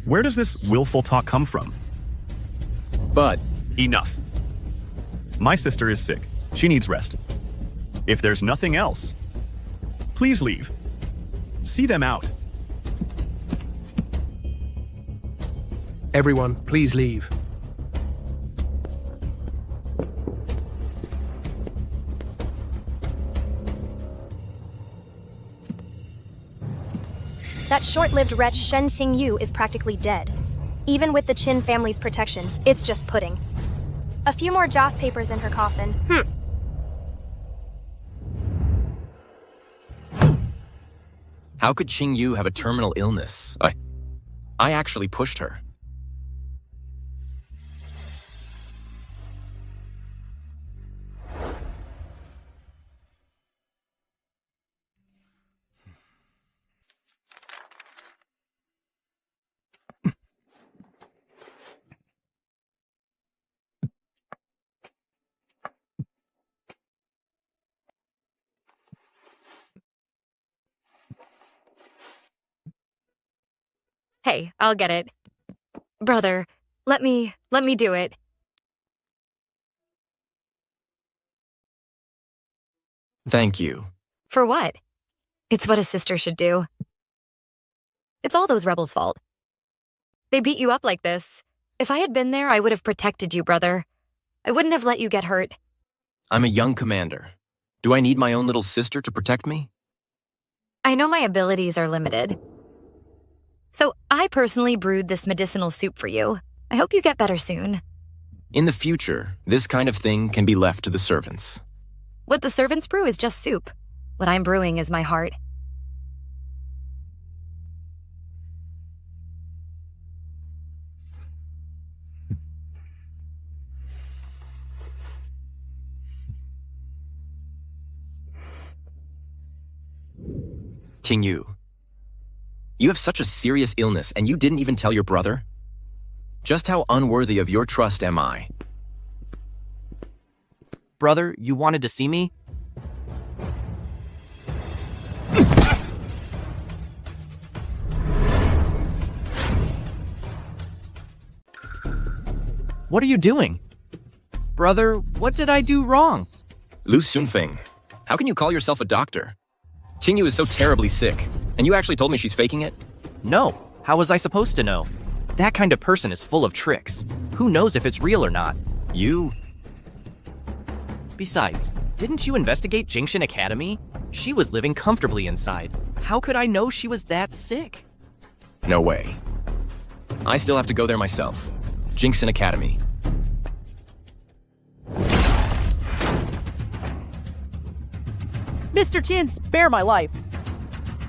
Where does this willful talk come from? But... Enough. My sister is sick. She needs rest. If there's nothing else, please leave. See them out. Everyone, please leave. That short-lived wretch Shen Qingyu is practically dead. Even with the Qin family's protection, it's just pudding. A few more joss papers in her coffin. How could Qing Yu have a terminal illness? I actually pushed her. Hey, I'll get it. Brother, let me do it. Thank you. For what? It's what a sister should do. It's all those rebels' fault. They beat you up like this. If I had been there, I would have protected you, brother. I wouldn't have let you get hurt. I'm a young commander. Do I need my own little sister to protect me? I know my abilities are limited. So I personally brewed this medicinal soup for you. I hope you get better soon. In the future, this kind of thing can be left to the servants. What the servants brew is just soup. What I'm brewing is my heart. King Yu, you have such a serious illness and you didn't even tell your brother? Just how unworthy of your trust am I? Brother, you wanted to see me? What are you doing? Brother, what did I do wrong? Lu Sunfeng, how can you call yourself a doctor? King Yu is so terribly sick, and you actually told me she's faking it? No, how was I supposed to know? That kind of person is full of tricks. Who knows if it's real or not? You? Besides, didn't you investigate Jingshan Academy? She was living comfortably inside. How could I know she was that sick? No way. I still have to go there myself. Jingshan Academy. Mr. Chin, spare my life.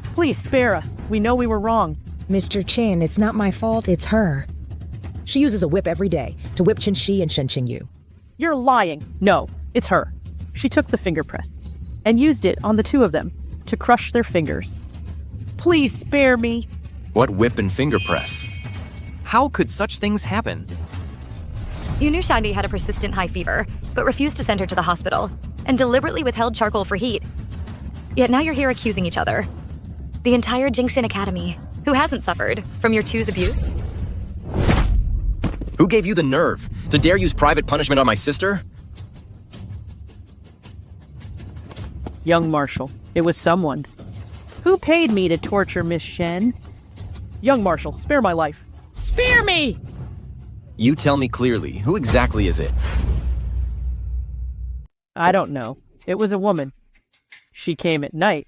Please spare us. We know we were wrong. Mr. Chin, it's not my fault, it's her. She uses a whip every day to whip Qin Shi and Shen Qingyu. You're lying. No, it's her. She took the finger press and used it on the two of them to crush their fingers. Please spare me. What whip and finger press? How could such things happen? You knew Shandi had a persistent high fever, but refused to send her to the hospital, and deliberately withheld charcoal for heat. Yet now you're here accusing each other. The entire Jingshan Academy, who hasn't suffered from your two's abuse? Who gave you the nerve to dare use private punishment on my sister? Young Marshal, it was someone. Who paid me to torture Miss Shen? Young Marshal, spare my life. Spare me! You tell me clearly, who exactly is it? I don't know. It was a woman. She came at night.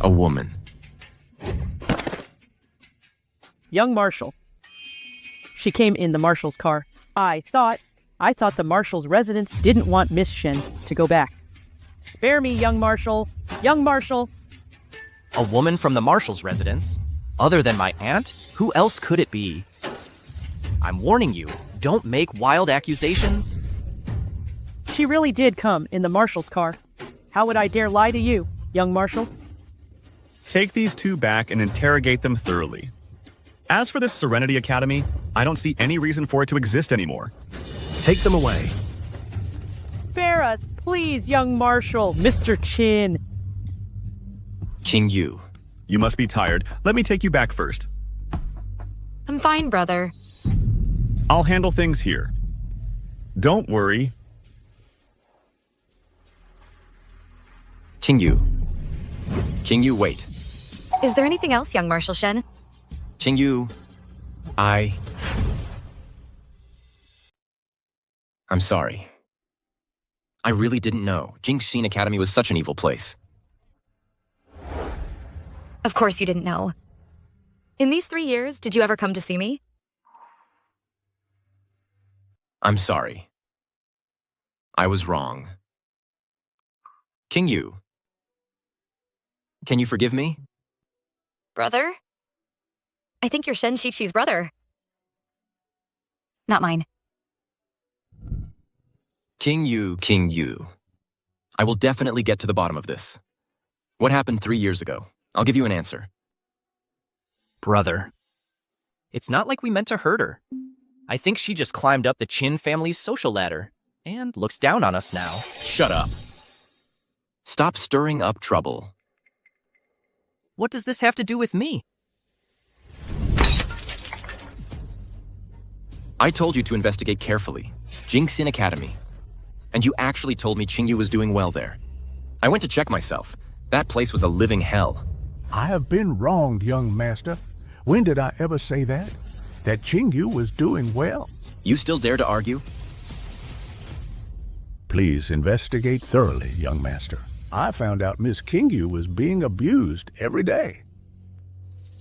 A woman. Young Marshal. She came in the Marshal's car. I thought the Marshal's residents didn't want Miss Shen to go back. Spare me, Young Marshal. Young Marshal. A woman from the Marshal's residence? Other than my aunt? Who else could it be? I'm warning you, don't make wild accusations. She really did come in the Marshal's car. How would I dare lie to you, Young Marshal? Take these two back and interrogate them thoroughly. As for this Serenity Academy, I don't see any reason for it to exist anymore. Take them away. Spare us, please, young Marshal, Mr. Chin. Qingyu. You must be tired. Let me take you back first. I'm fine, brother. I'll handle things here. Don't worry. Qingyu. Qingyu, wait. Is there anything else, young Marshal Shen? Qingyu, I'm sorry. I really didn't know. Jingxin Academy was such an evil place. Of course you didn't know. In these 3 years, did you ever come to see me? I'm sorry. I was wrong. Qingyu. Can you forgive me? Brother? I think you're Shen Shixi's brother. Not mine. Qingyu. I will definitely get to the bottom of this. What happened 3 years ago? I'll give you an answer. Brother. It's not like we meant to hurt her. I think she just climbed up the Chin family's social ladder and looks down on us now. Shut up. Stop stirring up trouble. What does this have to do with me? I told you to investigate carefully. Jingxin Academy. And you actually told me Qingyu was doing well there. I went to check myself. That place was a living hell. I have been wronged, young master. When did I ever say that? That Qingyu was doing well? You still dare to argue? Please investigate thoroughly, young master. I found out Miss Qingyu was being abused every day.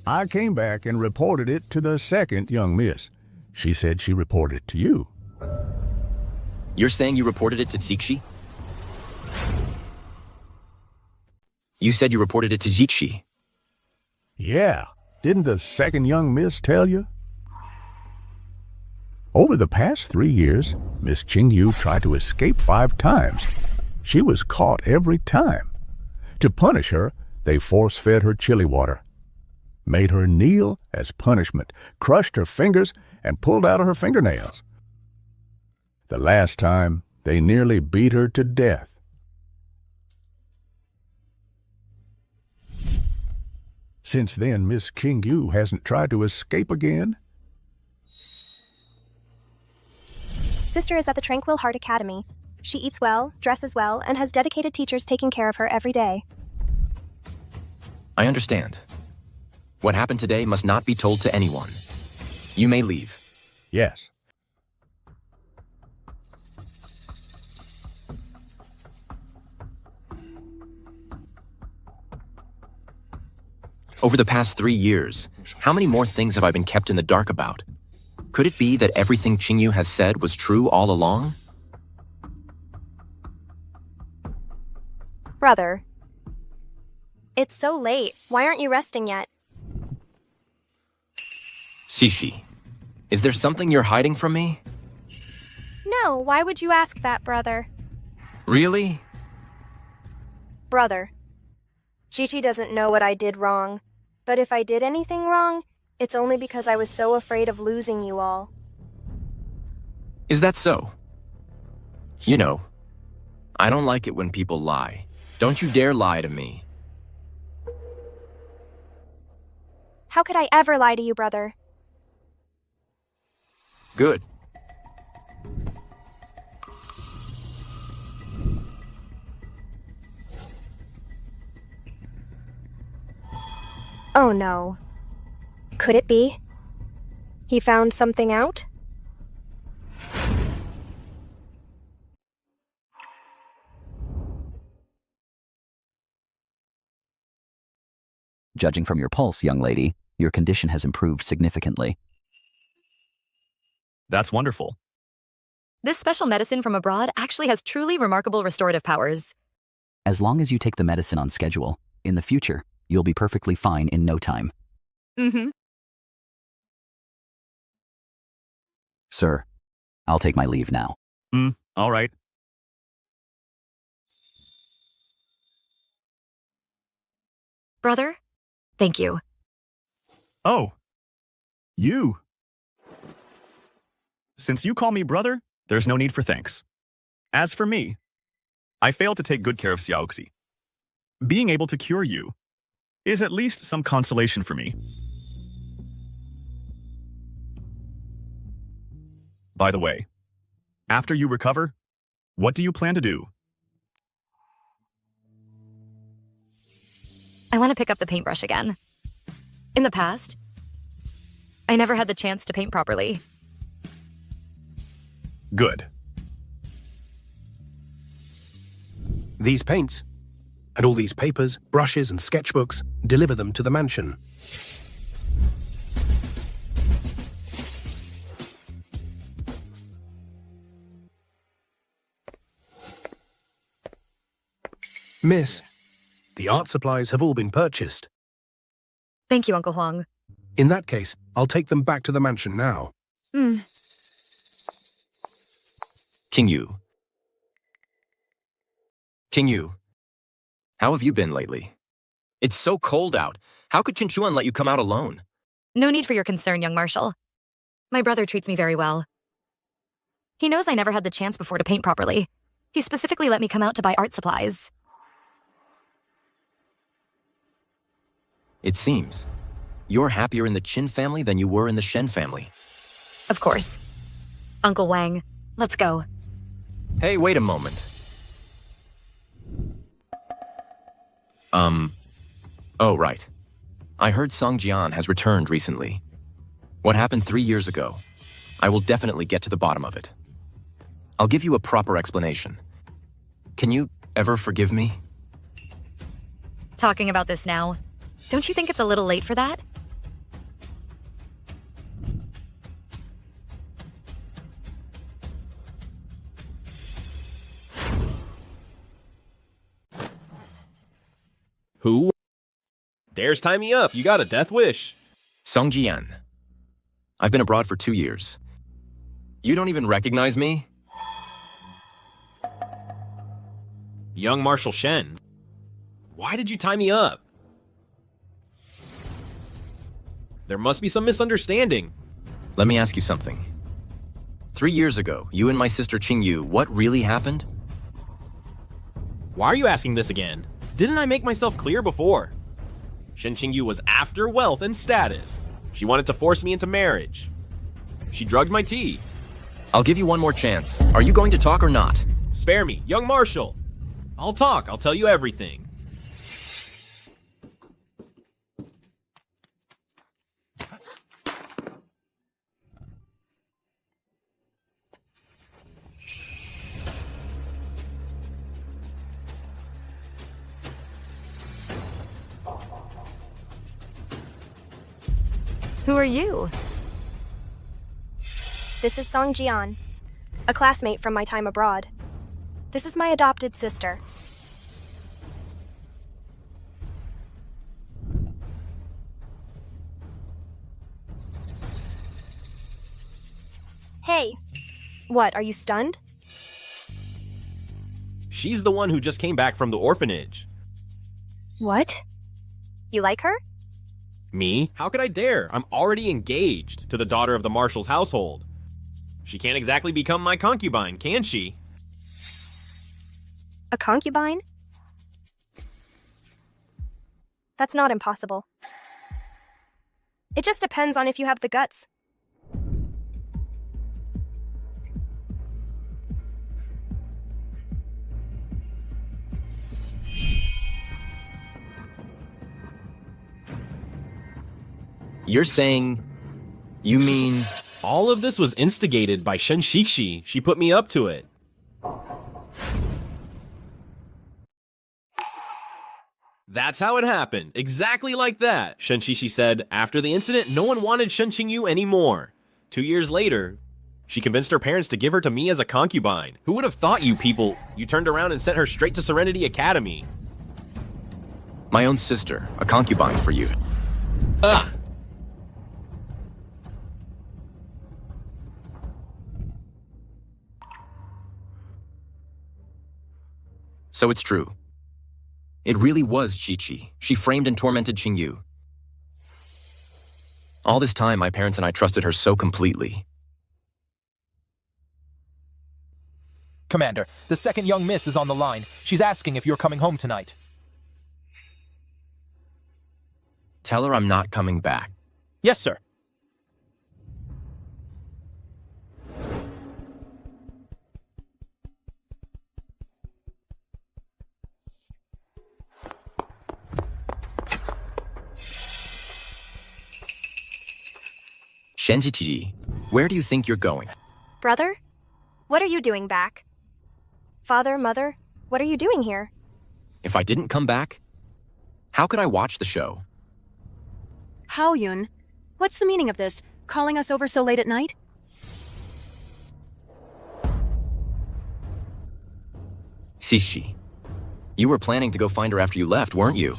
I came back and reported it to the second young miss. She said she reported it to you. You're saying you reported it to Zixi? You said you reported it to Zixi. Yeah, didn't the second young miss tell you? Over the past 3 years, Miss Qingyu tried to escape 5 times. She was caught every time. To punish her, they force-fed her chili water, made her kneel as punishment, crushed her fingers, and pulled out her fingernails. The last time, they nearly beat her to death. Since then, Miss Qingyu hasn't tried to escape again. Sister is at the Tranquil Heart Academy. She eats well, dresses well, and has dedicated teachers taking care of her every day. I understand. What happened today must not be told to anyone. You may leave. Yes. Over the past 3 years, how many more things have I been kept in the dark about? Could it be that everything Qingyu has said was true all along? Brother. It's so late. Why aren't you resting yet? Shishi, is there something you're hiding from me? No, why would you ask that, brother? Really? Brother. Chichi doesn't know what I did wrong. But if I did anything wrong, it's only because I was so afraid of losing you all. Is that so? You know, I don't like it when people lie. Don't you dare lie to me. How could I ever lie to you, brother? Good. Oh no. Could it be? He found something out? Judging from your pulse, young lady, your condition has improved significantly. That's wonderful. This special medicine from abroad actually has truly remarkable restorative powers. As long as you take the medicine on schedule, in the future, you'll be perfectly fine in no time. Mm-hmm. Sir, I'll take my leave now. All right. Brother, Thank you. Oh, you. Since you call me brother, there's no need for thanks. As for me, I failed to take good care of Xiaoxi. Being able to cure you is at least some consolation for me. By the way, after you recover, what do you plan to do? I want to pick up the paintbrush again. In the past, I never had the chance to paint properly. Good. These paints, and all these papers, brushes, and sketchbooks, deliver them to the mansion. Miss, the art supplies have all been purchased. Thank you, Uncle Huang. In that case, I'll take them back to the mansion now. King Yu. King Yu, how have you been lately? It's so cold out. How could Chinchuan let you come out alone? No need for your concern, young Marshal. My brother treats me very well. He knows I never had the chance before to paint properly. He specifically let me come out to buy art supplies. It seems. You're happier in the Qin family than you were in the Shen family. Of course. Uncle Wang, let's go. Hey, wait a moment. Oh, right. I heard Song Jian has returned recently. What happened 3 years ago? I will definitely get to the bottom of it. I'll give you a proper explanation. Can you ever forgive me? Talking about this now, don't you think it's a little late for that? Who dares tie me up? You got a death wish. Song Jian. I've been abroad for 2 years. You don't even recognize me? Young Marshal Shen. Why did you tie me up? There must be some misunderstanding. Let me ask you something. 3 years ago, you and my sister Qingyu, what really happened? Why are you asking this again? Didn't I make myself clear before? Shen Qingyu was after wealth and status. She wanted to force me into marriage. She drugged my tea. I'll give you one more chance. Are you going to talk or not? Spare me, young Marshal. I'll talk. I'll tell you everything. Who are you? This is Song Jian, a classmate from my time abroad. This is my adopted sister. Hey. What, are you stunned? She's the one who just came back from the orphanage. What? You like her? Me? How could I dare? I'm already engaged to the daughter of the Marshal's household. She can't exactly become my concubine, can she? A concubine? That's not impossible. It just depends on if you have the guts. You're saying... You mean... All of this was instigated by Shen Shixi. She put me up to it. That's how it happened. Exactly like that. Shen Shixi said, after the incident, no one wanted Shen Qingyu anymore. 2 years later, she convinced her parents to give her to me as a concubine. Who would have thought, you people? You turned around and sent her straight to Serenity Academy. My own sister, a concubine for you. Ah! So it's true. It really was Chi-Chi. She framed and tormented Qingyu. All this time, my parents and I trusted her so completely. Commander, the second young miss is on the line. She's asking if you're coming home tonight. Tell her I'm not coming back. Yes, sir. Shen, where do you think you're going? Brother? What are you doing back? Father, mother, what are you doing here? If I didn't come back, how could I watch the show? Haoyun, what's the meaning of this? Calling us over so late at night? Sishi, you were planning to go find her after you left, weren't you?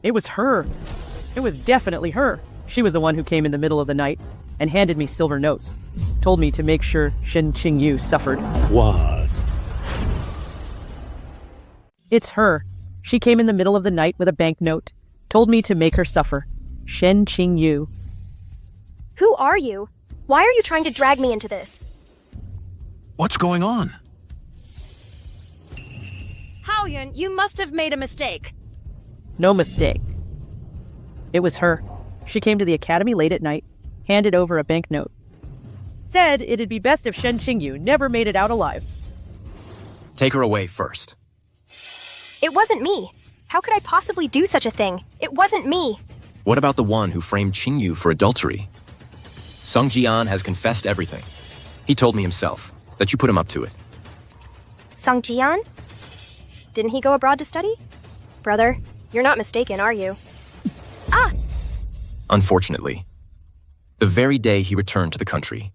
It was her. It was definitely her. She was the one who came in the middle of the night and handed me silver notes. Told me to make sure Shen Qingyu suffered. What? It's her. She came in the middle of the night with a banknote. Told me to make her suffer. Shen Qingyu. Who are you? Why are you trying to drag me into this? What's going on? Haoyun, you must have made a mistake. No mistake. It was her. She came to the academy late at night, handed over a banknote. Said it'd be best if Shen Qingyu never made it out alive. Take her away first. It wasn't me. How could I possibly do such a thing? It wasn't me. What about the one who framed Qingyu for adultery? Sung Jian has confessed everything. He told me himself that you put him up to it. Sung Jian? Didn't he go abroad to study? Brother, you're not mistaken, are you? Ah! Unfortunately, the very day he returned to the country,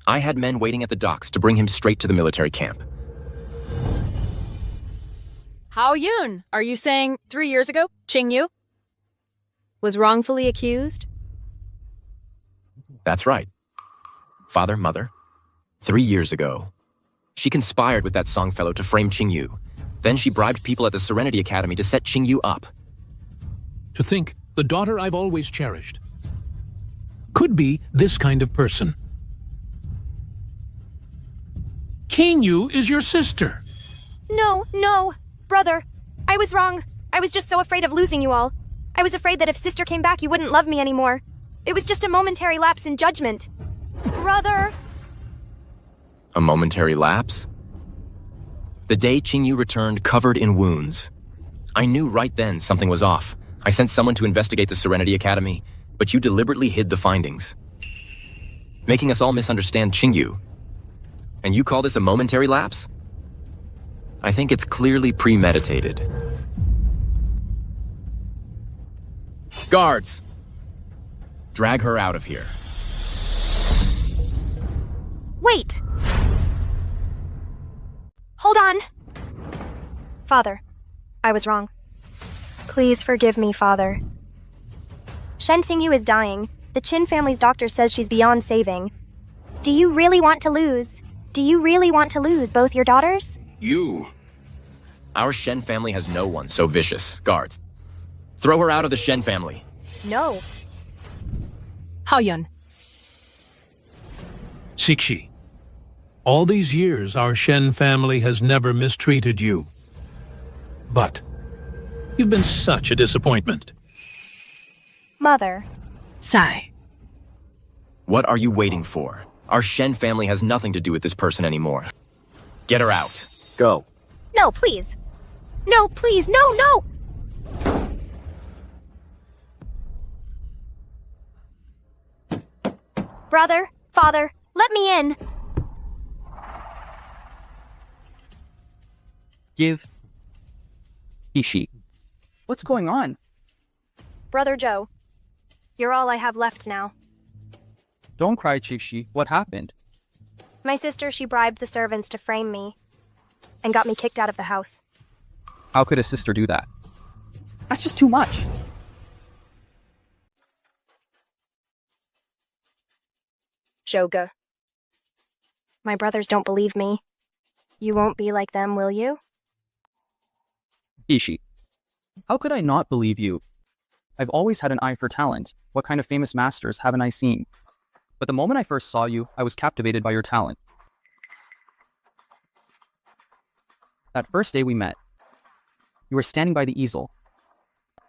I had men waiting at the docks to bring him straight to the military camp. Haoyun, are you saying 3 years ago, Qingyu was wrongfully accused? That's right. Father, mother, 3 years ago, she conspired with that Song fellow to frame Qingyu. Then she bribed people at the Serenity Academy to set Qingyu up. To think the daughter I've always cherished could be this kind of person. Qingyu is your sister. No. Brother, I was wrong. I was just so afraid of losing you all. I was afraid that if sister came back, you wouldn't love me anymore. It was just a momentary lapse in judgment. Brother! A momentary lapse? The day Qingyu returned covered in wounds. I knew right then something was off. I sent someone to investigate the Serenity Academy, but you deliberately hid the findings, making us all misunderstand Qingyu. And you call this a momentary lapse? I think it's clearly premeditated. Guards! Drag her out of here. Wait! Hold on! Father, I was wrong. Please forgive me, Father. Shen Qingyu is dying. The Qin family's doctor says she's beyond saving. Do you really want to lose? Do you really want to lose both your daughters? You. Our Shen family has no one so vicious. Guards, throw her out of the Shen family. No. Haoyun. Sixi, all these years our Shen family has never mistreated you. But you've been such a disappointment. Mother. Sigh. What are you waiting for? Our Shen family has nothing to do with this person anymore. Get her out. Go. No, please. No, please, no! Brother, father, let me in. Give Ishi. What's going on? Brother Joe, you're all I have left now. Don't cry, Chishi. What happened? My sister, she bribed the servants to frame me and got me kicked out of the house. How could a sister do that? That's just too much. Shoga. My brothers don't believe me. You won't be like them, will you? Ishi. How could I not believe you? I've always had an eye for talent. What kind of famous masters haven't I seen? But the moment I first saw you, I was captivated by your talent. That first day we met, you were standing by the easel.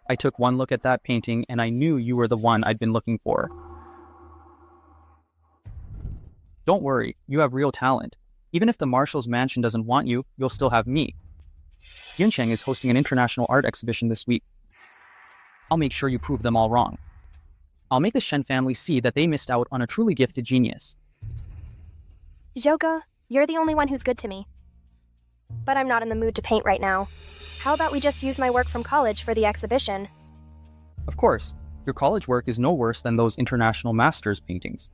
I took one look at that painting and I knew you were the one I'd been looking for. Don't worry, you have real talent. Even if the Marshal's mansion doesn't want you, you'll still have me. Yuncheng is hosting an international art exhibition this week. I'll make sure you prove them all wrong. I'll make the Shen family see that they missed out on a truly gifted genius. Zhouge, you're the only one who's good to me. But I'm not in the mood to paint right now. How about we just use my work from college for the exhibition? Of course, your college work is no worse than those international masters' paintings.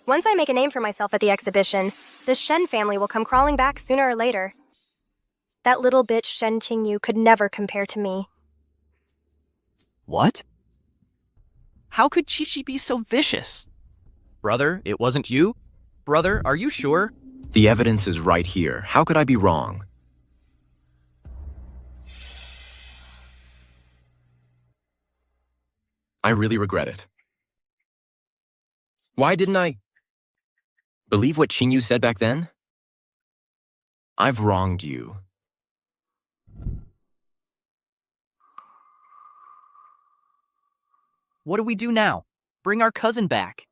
Once I make a name for myself at the exhibition, the Shen family will come crawling back sooner or later. That little bitch Shen Qingyu could never compare to me. What? How could Chi-Chi be so vicious? Brother, it wasn't you? Brother, are you sure? The evidence is right here. How could I be wrong? I really regret it. Why didn't I believe what Qingyu said back then? I've wronged you. What do we do now? Bring our cousin back.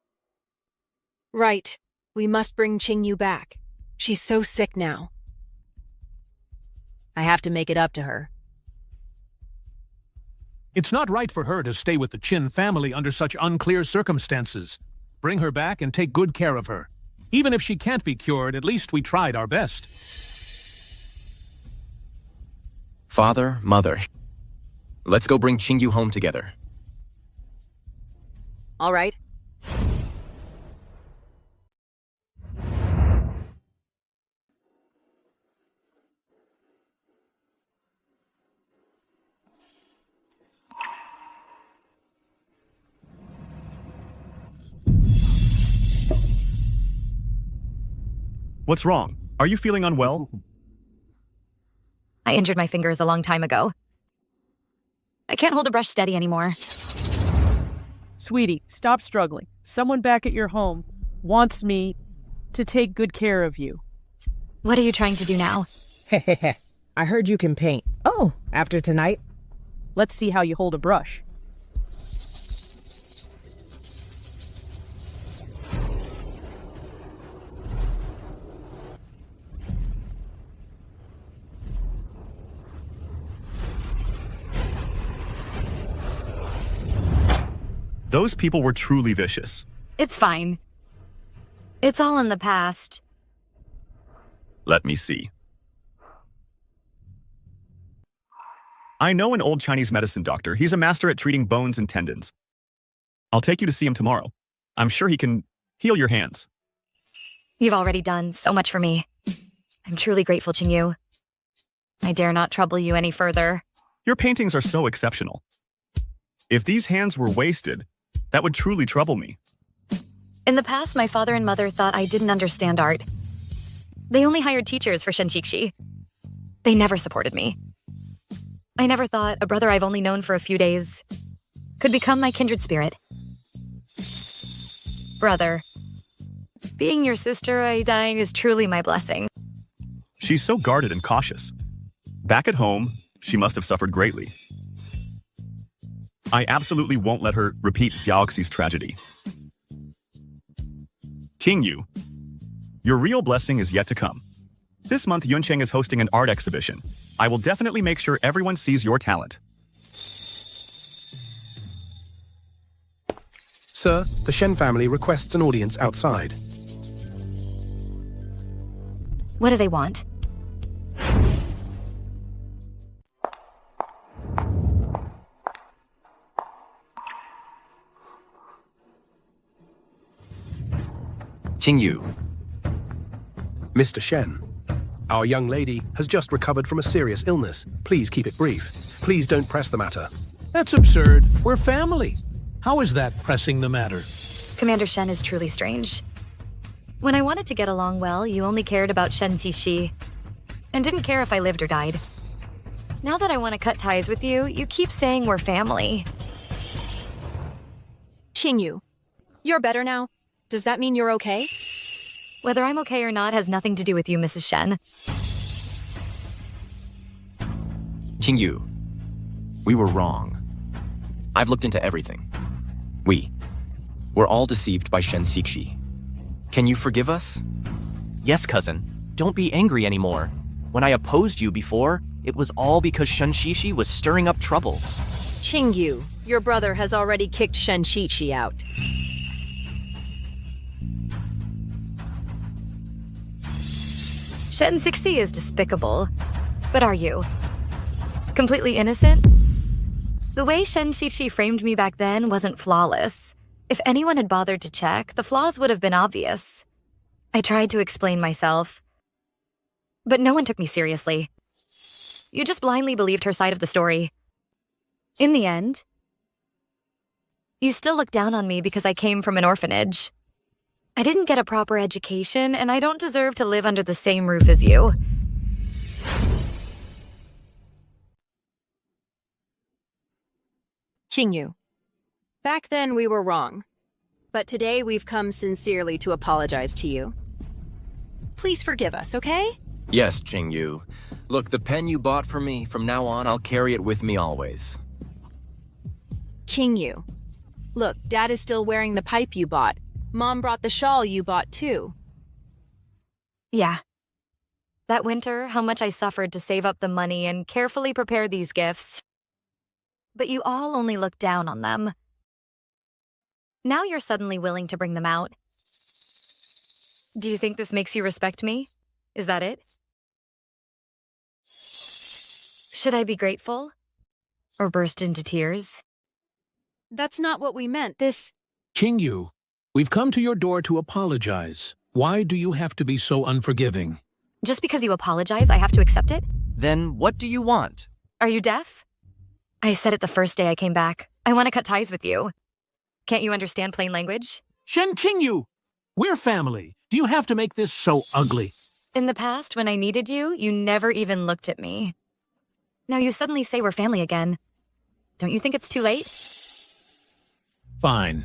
Right. We must bring Qingyu back. She's so sick now. I have to make it up to her. It's not right for her to stay with the Qin family under such unclear circumstances. Bring her back and take good care of her. Even if she can't be cured, at least we tried our best. Father, Mother, let's go bring Qingyu home together. All right. What's wrong? Are you feeling unwell? I injured my fingers a long time ago. I can't hold a brush steady anymore. Sweetie, stop struggling. Someone back at your home wants me to take good care of you. What are you trying to do now? Hehehe. I heard you can paint. Oh, after tonight? Let's see how you hold a brush. Those people were truly vicious. It's fine. It's all in the past. Let me see. I know an old Chinese medicine doctor. He's a master at treating bones and tendons. I'll take you to see him tomorrow. I'm sure he can heal your hands. You've already done so much for me. I'm truly grateful, Qingyu. I dare not trouble you any further. Your paintings are so exceptional. If these hands were wasted, that would truly trouble me. In the past, my father and mother thought I didn't understand art. They only hired teachers for Shenqixi. They never supported me. I never thought a brother I've only known for a few days could become my kindred spirit. Brother, being your sister is truly my blessing. She's so guarded and cautious. Back at home, she must have suffered greatly. I absolutely won't let her repeat Xiaoxi's tragedy. Qingyu, your real blessing is yet to come. This month, Yuncheng is hosting an art exhibition. I will definitely make sure everyone sees your talent. Sir, the Shen family requests an audience outside. What do they want? Qingyu. Mr. Shen, our young lady has just recovered from a serious illness. Please keep it brief. Please don't press the matter. That's absurd. We're family. How is that pressing the matter? Commander Shen is truly strange. When I wanted to get along well, you only cared about Shen Zishi. and didn't care if I lived or died. Now that I want to cut ties with you, you keep saying we're family. Qingyu, you're better now? Does that mean you're okay? Whether I'm okay or not has nothing to do with you, Mrs. Shen. Qingyu, we were wrong. I've looked into everything. We're all deceived by Shen Xixi. Can you forgive us? Yes, cousin. Don't be angry anymore. When I opposed you before, it was all because Shen Xixi was stirring up trouble. Qingyu, your brother has already kicked Shen Xixi out. Shen Xixi is despicable. But are you? Completely innocent? The way Shen Xixi framed me back then wasn't flawless. If anyone had bothered to check, the flaws would have been obvious. I tried to explain myself, but no one took me seriously. You just blindly believed her side of the story. In the end, you still look down on me because I came from an orphanage. I didn't get a proper education, and I don't deserve to live under the same roof as you. Qingyu, back then we were wrong, but today we've come sincerely to apologize to you. Please forgive us, okay? Yes, Qingyu. Look, the pen you bought for me, from now on, I'll carry it with me always. Qingyu, look, Dad is still wearing the pipe you bought. Mom brought the shawl you bought too. Yeah. That winter, how much I suffered to save up the money and carefully prepare these gifts. But you all only look down on them. Now you're suddenly willing to bring them out. Do you think this makes you respect me? Is that it? Should I be grateful? Or burst into tears? That's not what we meant. Qingyu, we've come to your door to apologize. Why do you have to be so unforgiving? Just because you apologize, I have to accept it? Then what do you want? Are you deaf? I said it the first day I came back. I want to cut ties with you. Can't you understand plain language? Shen Qingyu, we're family. Do you have to make this so ugly? In the past, when I needed you, you never even looked at me. Now you suddenly say we're family again. Don't you think it's too late? Fine.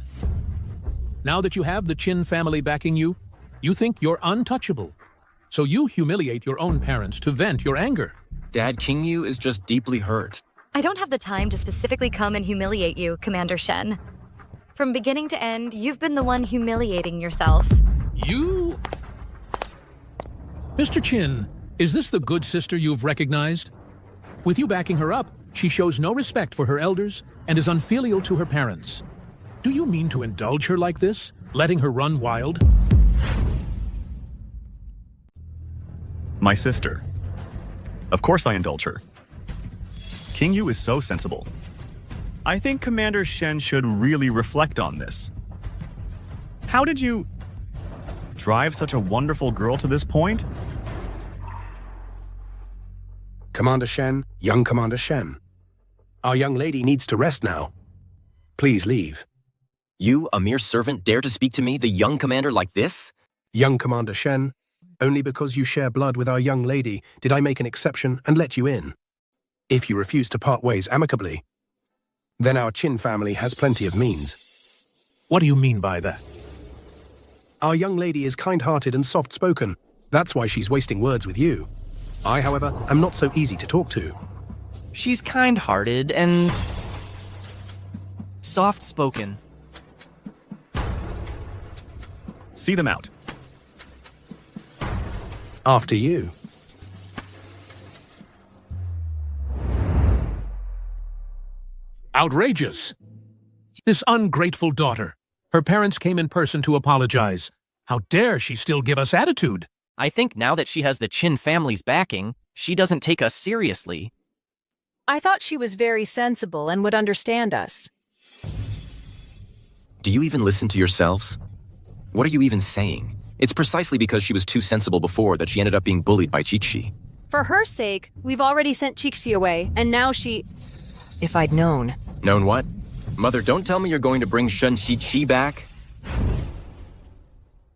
Now that you have the Qin family backing you, you think you're untouchable. So you humiliate your own parents to vent your anger. Dad, Qingyu is just deeply hurt. I don't have the time to specifically come and humiliate you, Commander Shen. From beginning to end, you've been the one humiliating yourself. You? Mr. Qin, is this the good sister you've recognized? With you backing her up, she shows no respect for her elders and is unfilial to her parents. Do you mean to indulge her like this, letting her run wild? My sister. Of course I indulge her. Qingyu is so sensible. I think Commander Shen should really reflect on this. How did you drive such a wonderful girl to this point? Commander Shen, young Commander Shen. Our young lady needs to rest now. Please leave. You, a mere servant, dare to speak to me, the young commander, like this? Young Commander Shen, only because you share blood with our young lady did I make an exception and let you in. If you refuse to part ways amicably, then our Qin family has plenty of means. What do you mean by that? Our young lady is kind-hearted and soft-spoken. That's why she's wasting words with you. I, however, am not so easy to talk to. She's kind-hearted and soft-spoken. See them out. After you. Outrageous! This ungrateful daughter. Her parents came in person to apologize. How dare she still give us attitude? I think now that she has the Qin family's backing, she doesn't take us seriously. I thought she was very sensible and would understand us. Do you even listen to yourselves? What are you even saying? It's precisely because she was too sensible before that she ended up being bullied by Qixi. For her sake, we've already sent Qixi away, and now she... If I'd known. Known what? Mother, don't tell me you're going to bring Shen Xixi back.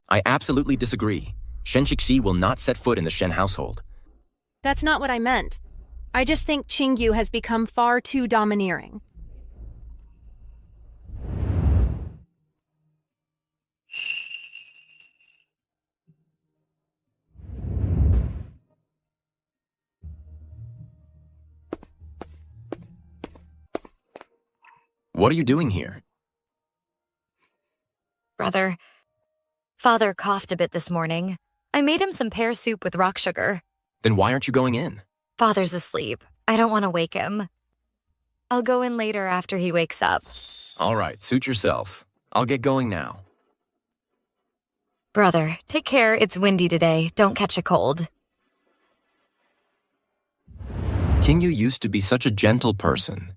I absolutely disagree. Shen Xixi will not set foot in the Shen household. That's not what I meant. I just think Qingyu has become far too domineering. What are you doing here? Brother, Father coughed a bit this morning. I made him some pear soup with rock sugar. Then why aren't you going in? Father's asleep. I don't want to wake him. I'll go in later after he wakes up. All right, suit yourself. I'll get going now. Brother, take care. It's windy today. Don't catch a cold. Qingyu used to be such a gentle person.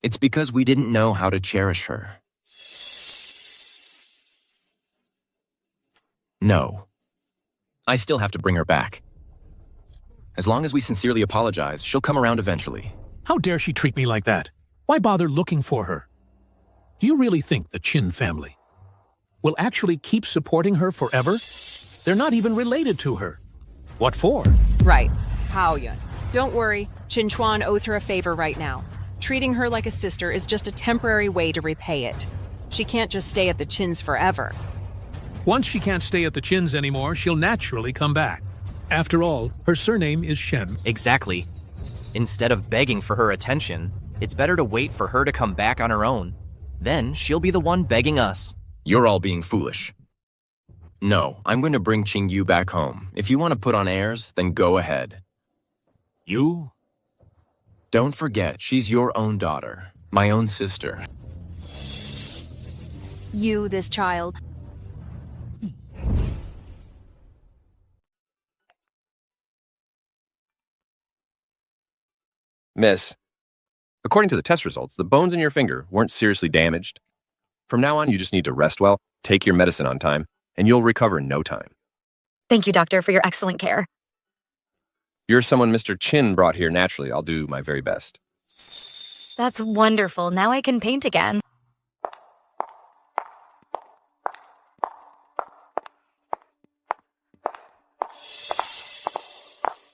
It's because we didn't know how to cherish her. No. I still have to bring her back. As long as we sincerely apologize, she'll come around eventually. How dare she treat me like that? Why bother looking for her? Do you really think the Qin family will actually keep supporting her forever? They're not even related to her. What for? Right. Haoyun. Don't worry. Qin Chuan owes her a favor right now. Treating her like a sister is just a temporary way to repay it. She can't just stay at the Qins forever. Once she can't stay at the Qins anymore, she'll naturally come back. After all, her surname is Shen. Exactly. Instead of begging for her attention, it's better to wait for her to come back on her own. Then she'll be the one begging us. You're all being foolish. No, I'm going to bring Qingyu back home. If you want to put on airs, then go ahead. You? Don't forget, she's your own daughter, my own sister. You, this child. Miss, according to the test results, the bones in your finger weren't seriously damaged. From now on, you just need to rest well, take your medicine on time, and you'll recover in no time. Thank you, doctor, for your excellent care. You're someone Mr. Chin brought here naturally. I'll do my very best. That's wonderful. Now I can paint again.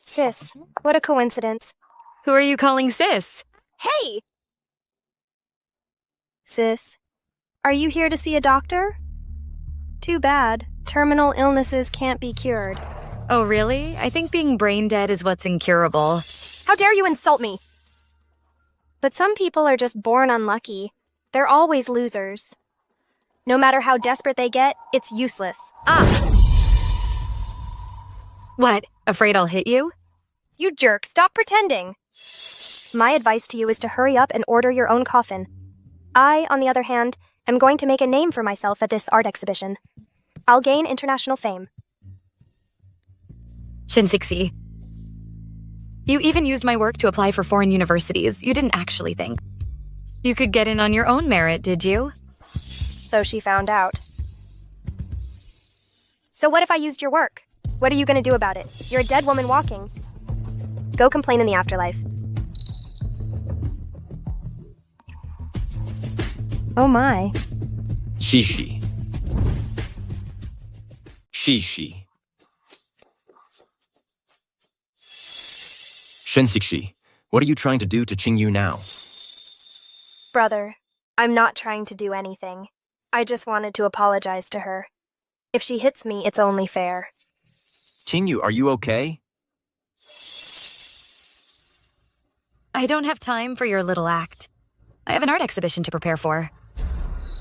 Sis, what a coincidence. Who are you calling sis? Hey! Sis, are you here to see a doctor? Too bad. Terminal illnesses can't be cured. Oh, really? I think being brain dead is what's incurable. How dare you insult me? But some people are just born unlucky. They're always losers. No matter how desperate they get, it's useless. What? Afraid I'll hit you? You jerk, stop pretending. My advice to you is to hurry up and order your own coffin. I, on the other hand, am going to make a name for myself at this art exhibition. I'll gain international fame. Shin-Sixi. You even used my work to apply for foreign universities. You didn't actually think you could get in on your own merit, did you? So she found out. So what if I used your work? What are you going to do about it? You're a dead woman walking. Go complain in the afterlife. Oh my. Shishi. Shishi. Shen-Sixi, what are you trying to do to Qingyu now? Brother, I'm not trying to do anything. I just wanted to apologize to her. If she hits me, it's only fair. Qingyu, are you okay? I don't have time for your little act. I have an art exhibition to prepare for.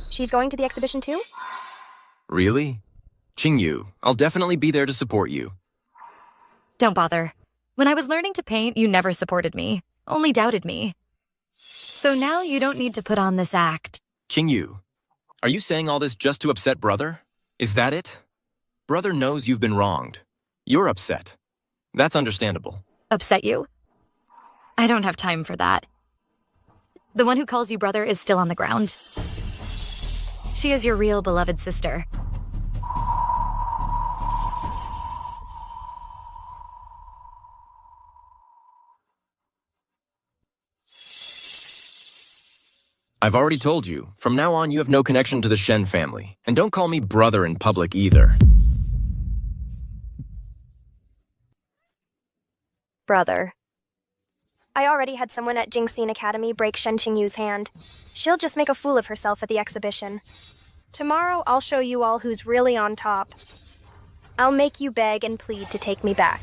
She's going to the exhibition too? Really? Qingyu, I'll definitely be there to support you. Don't bother. When I was learning to paint, you never supported me, only doubted me. So now you don't need to put on this act. Qingyu, are you saying all this just to upset Brother? Is that it? Brother knows you've been wronged. You're upset. That's understandable. Upset you? I don't have time for that. The one who calls you brother is still on the ground. She is your real beloved sister. I've already told you, from now on you have no connection to the Shen family. And don't call me brother in public either. brother. I already had someone at Jingxin Academy break Shen Qingyu's hand. She'll just make a fool of herself at the exhibition. Tomorrow, I'll show you all who's really on top. I'll make you beg and plead to take me back.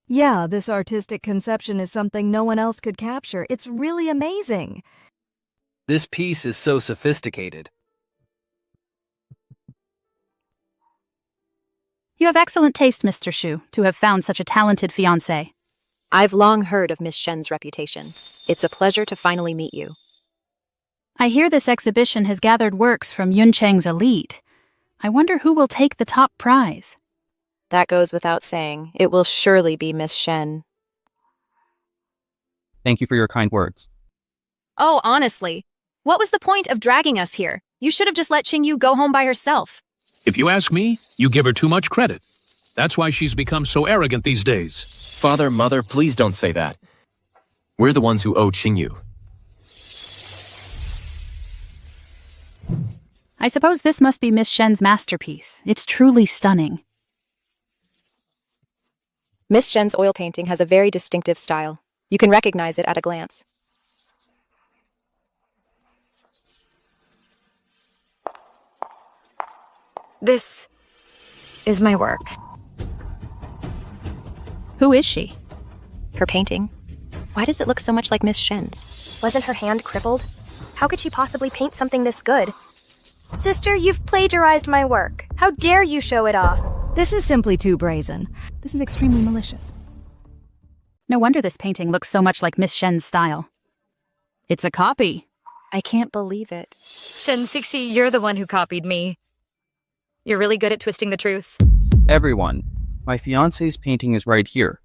Yeah, this artistic conception is something no one else could capture. It's really amazing. This piece is so sophisticated. You have excellent taste, Mr. Shu, to have found such a talented fiancé. I've long heard of Miss Shen's reputation. It's a pleasure to finally meet you. I hear this exhibition has gathered works from Yuncheng's elite. I wonder who will take the top prize. That goes without saying. It will surely be Miss Shen. Thank you for your kind words. Oh, honestly, what was the point of dragging us here? You should have just let Qingyu go home by herself. If you ask me, you give her too much credit. That's why she's become so arrogant these days. Father, Mother, please don't say that. We're the ones who owe Qingyu. I suppose this must be Miss Shen's masterpiece. It's truly stunning. Miss Shen's oil painting has a very distinctive style. You can recognize it at a glance. This is my work. Who is she? Her painting. Why does it look so much like Miss Shen's? Wasn't her hand crippled? How could she possibly paint something this good? Sister, you've plagiarized my work. How dare you show it off? This is simply too brazen. This is extremely malicious. No wonder this painting looks so much like Miss Shen's style. It's a copy. I can't believe it. Shen Sixi, you're the one who copied me. You're really good at twisting the truth. Everyone, my fiancé's painting is right here.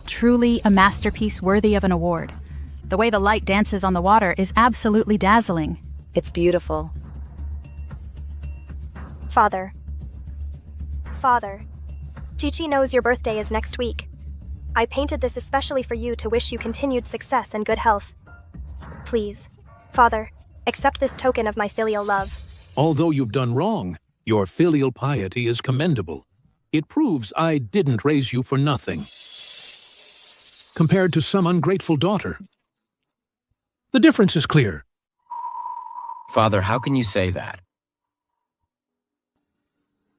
Truly a masterpiece worthy of an award. The way the light dances on the water is absolutely dazzling. It's beautiful. Father. Chi-Chi knows your birthday is next week. I painted this especially for you to wish you continued success and good health. Please, Father, accept this token of my filial love. Although you've done wrong, your filial piety is commendable. It proves I didn't raise you for nothing. Compared to some ungrateful daughter. The difference is clear. Father, how can you say that?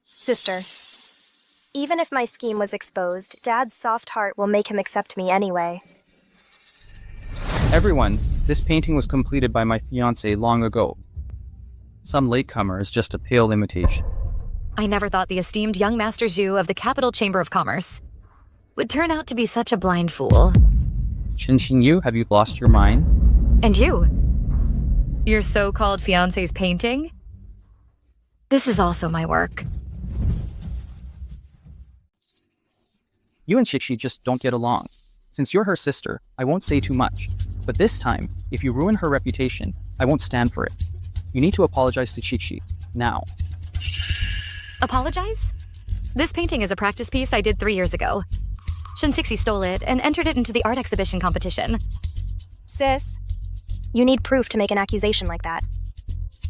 Sister, even if my scheme was exposed, Dad's soft heart will make him accept me anyway. Everyone, this painting was completed by my fiancé long ago. Some latecomer is just a pale imitation. I never thought the esteemed young Master Zhu of the Capital Chamber of Commerce would turn out to be such a blind fool. Shen Qingyu, have you lost your mind? And you? Your so-called fiancé's painting? This is also my work. You and Shixi just don't get along. Since you're her sister, I won't say too much. But this time, if you ruin her reputation, I won't stand for it. You need to apologize to Shixi, now. Apologize? This painting is a practice piece I did 3 years ago. Shen Sixi stole it and entered it into the art exhibition competition. Sis, you need proof to make an accusation like that.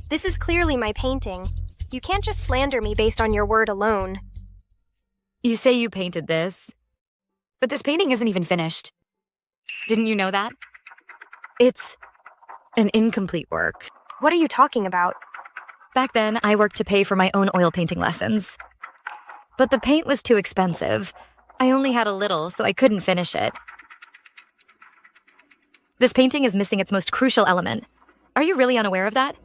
This is clearly my painting. You can't just slander me based on your word alone. You say you painted this, but this painting isn't even finished. Didn't you know that? It's an incomplete work. What are you talking about? Back then, I worked to pay for my own oil painting lessons. But the paint was too expensive. I only had a little, so I couldn't finish it. This painting is missing its most crucial element. Are you really unaware of that?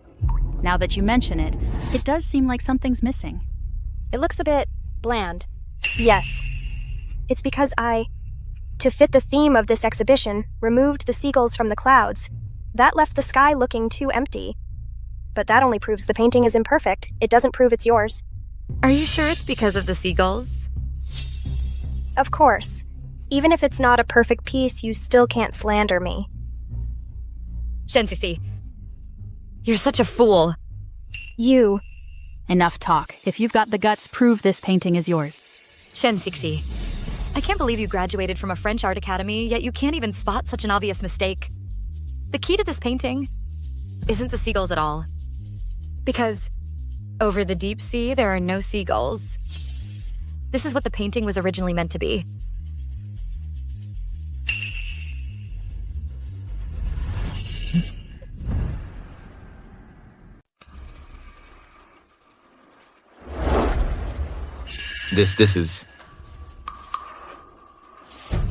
Now that you mention it, it does seem like something's missing. It looks a bit bland. Yes. It's because to fit the theme of this exhibition, removed the seagulls from the clouds. That left the sky looking too empty. But that only proves the painting is imperfect. It doesn't prove it's yours. Are you sure it's because of the seagulls? Of course. Even if it's not a perfect piece, you still can't slander me. Shen Sixi, you're such a fool. You. Enough talk. If you've got the guts, prove this painting is yours. Shen Sixi, I can't believe you graduated from a French art academy, yet you can't even spot such an obvious mistake. The key to this painting isn't the seagulls at all. Because over the deep sea, there are no seagulls. This is what the painting was originally meant to be. This is...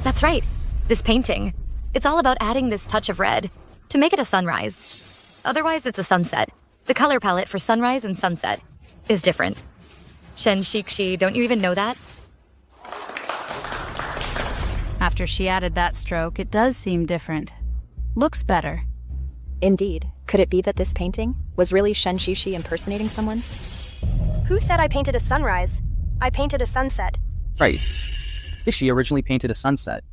That's right. This painting. It's all about adding this touch of red to make it a sunrise. Otherwise, it's a sunset. The color palette for sunrise and sunset is different. Shen Shikshi, don't you even know that? After she added that stroke, it does seem different. Looks better. Indeed. Could it be that this painting was really Shen Shishi impersonating someone? Who said I painted a sunrise? I painted a sunset. Right. Shishi originally painted a sunset.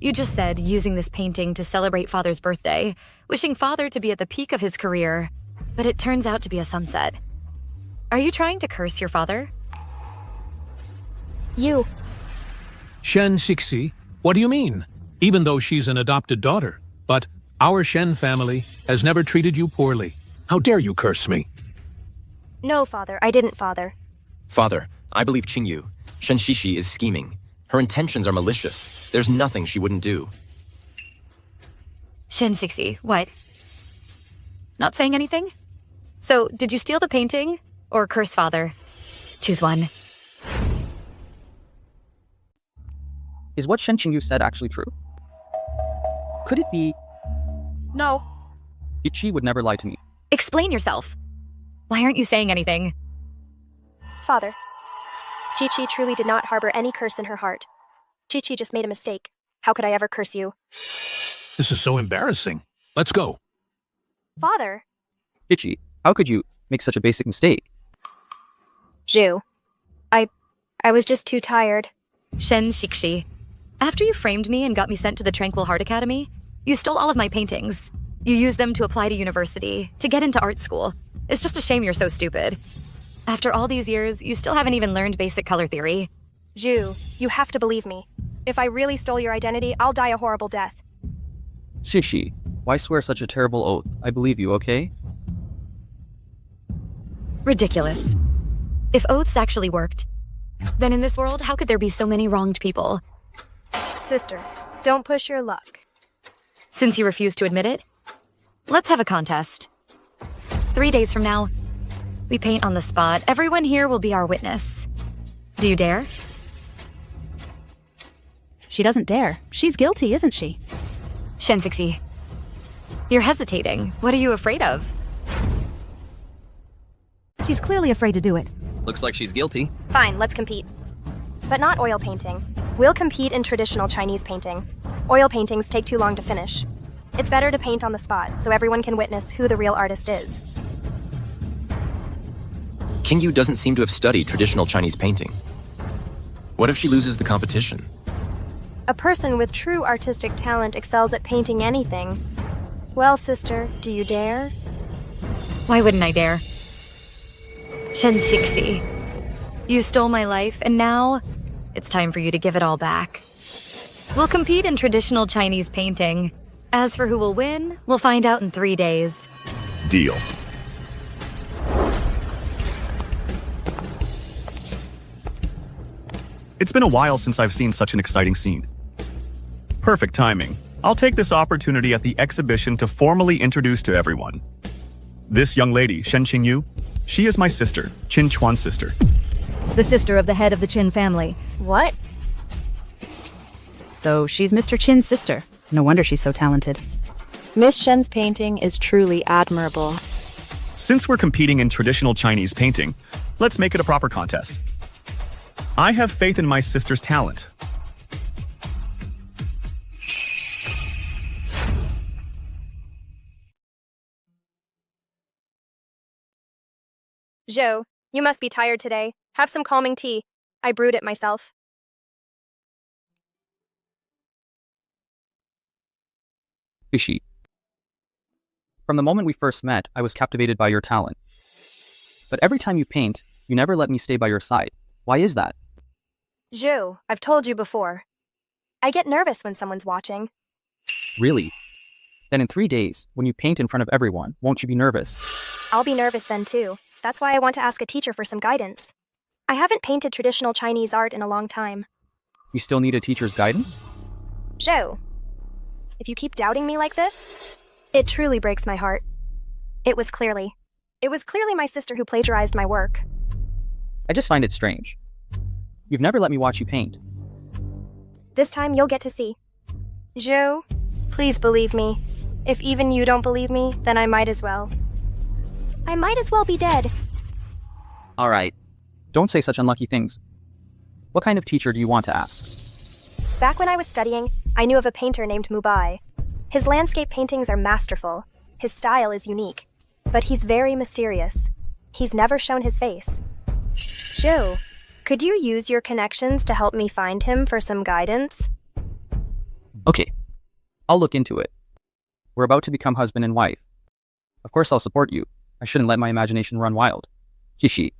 You just said using this painting to celebrate Father's birthday, wishing Father to be at the peak of his career, but it turns out to be a sunset. Are you trying to curse your father? You. Shen Shixi, what do you mean? Even though she's an adopted daughter, but our Shen family has never treated you poorly. How dare you curse me? No, Father, I didn't, Father. Father, I believe Qingyu. Shen Shishi is scheming. Her intentions are malicious. There's nothing she wouldn't do. Shen Sixi, what? Not saying anything? So, did you steal the painting? Or curse Father? Choose one. Is what Shen Qingyu said actually true? Could it be... No. Ichi would never lie to me. Explain yourself. Why aren't you saying anything? Father, Chi-Chi truly did not harbor any curse in her heart. Chi-Chi just made a mistake. How could I ever curse you? This is so embarrassing. Let's go. Father. Ichi, how could you make such a basic mistake? Zhu. I was just too tired. Shen Shikshi. After you framed me and got me sent to the Tranquil Heart Academy, you stole all of my paintings. You used them to apply to university, to get into art school. It's just a shame you're so stupid. After all these years, you still haven't even learned basic color theory. Zhu, you have to believe me. If I really stole your identity, I'll die a horrible death. Shishi, why swear such a terrible oath? I believe you, okay? Ridiculous. If oaths actually worked, then in this world, how could there be so many wronged people? Sister, don't push your luck. Since you refuse to admit it, let's have a contest. 3 days from now, we paint on the spot. Everyone here will be our witness. Do you dare? She doesn't dare. She's guilty, isn't she? Shensixi, you're hesitating. What are you afraid of? She's clearly afraid to do it. Looks like she's guilty. Fine, let's compete. But not oil painting. We'll compete in traditional Chinese painting. Oil paintings take too long to finish. It's better to paint on the spot so everyone can witness who the real artist is. Qingyu doesn't seem to have studied traditional Chinese painting. What if she loses the competition? A person with true artistic talent excels at painting anything. Well, sister, do you dare? Why wouldn't I dare? Shen Xixi, you stole my life, and now it's time for you to give it all back. We'll compete in traditional Chinese painting. As for who will win, we'll find out in 3 days. Deal. It's been a while since I've seen such an exciting scene. Perfect timing. I'll take this opportunity at the exhibition to formally introduce to everyone. This young lady, Shen Qingyu, she is my sister, Qin Chuan's sister. The sister of the head of the Qin family. What? So she's Mr. Qin's sister. No wonder she's so talented. Miss Shen's painting is truly admirable. Since we're competing in traditional Chinese painting, let's make it a proper contest. I have faith in my sister's talent. Zhou, you must be tired today. Have some calming tea. I brewed it myself. Ishi. From the moment we first met, I was captivated by your talent. But every time you paint, you never let me stay by your side. Why is that? Zhu, I've told you before. I get nervous when someone's watching. Really? Then in 3 days, when you paint in front of everyone, won't you be nervous? I'll be nervous then too. That's why I want to ask a teacher for some guidance. I haven't painted traditional Chinese art in a long time. You still need a teacher's guidance? Zhou, if you keep doubting me like this, it truly breaks my heart. It was clearly my sister who plagiarized my work. I just find it strange. You've never let me watch you paint. This time you'll get to see. Zhou, please believe me. If even you don't believe me, then I might as well. I might as well be dead. All right. Don't say such unlucky things. What kind of teacher do you want to ask? Back when I was studying, I knew of a painter named Mubai. His landscape paintings are masterful. His style is unique. But he's very mysterious. He's never shown his face. Zhou, could you use your connections to help me find him for some guidance? Okay. I'll look into it. We're about to become husband and wife. Of course I'll support you. I shouldn't let my imagination run wild. Shishi.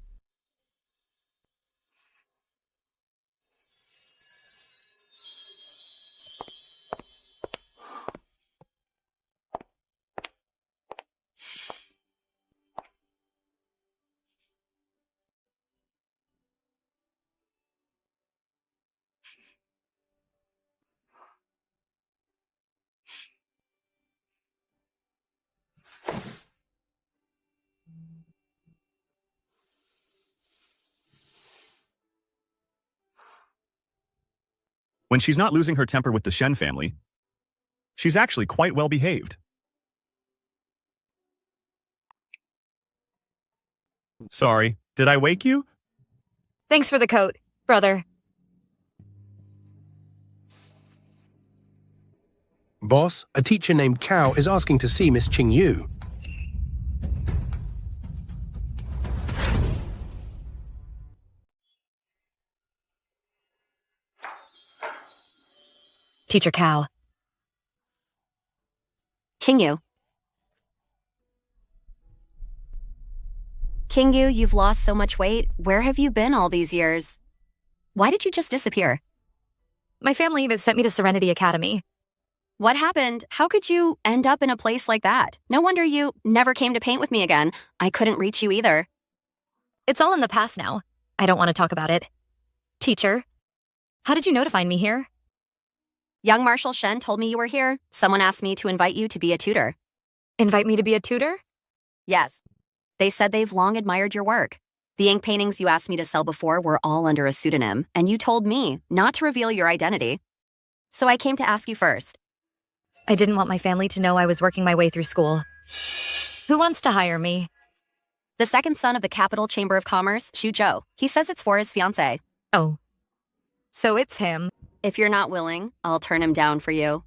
When she's not losing her temper with the Shen family, she's actually quite well behaved. Sorry, did I wake you? Thanks for the coat, brother. Boss, a teacher named Cao is asking to see Miss Qingyu. Teacher Cao. Qingyu. Qingyu, you've lost so much weight. Where have you been all these years? Why did you just disappear? My family has sent me to Serenity Academy. What happened? How could you end up in a place like that? No wonder you never came to paint with me again. I couldn't reach you either. It's all in the past now. I don't want to talk about it. Teacher, how did you know to find me here? Young Marshal Shen told me you were here. Someone asked me to invite you to be a tutor. Invite me to be a tutor? Yes. They said they've long admired your work. The ink paintings you asked me to sell before were all under a pseudonym, and you told me not to reveal your identity. So I came to ask you first. I didn't want my family to know I was working my way through school. Who wants to hire me? The second son of the Capital Chamber of Commerce, Xu Zhou. He says it's for his fiancée. Oh. So it's him. If you're not willing, I'll turn him down for you.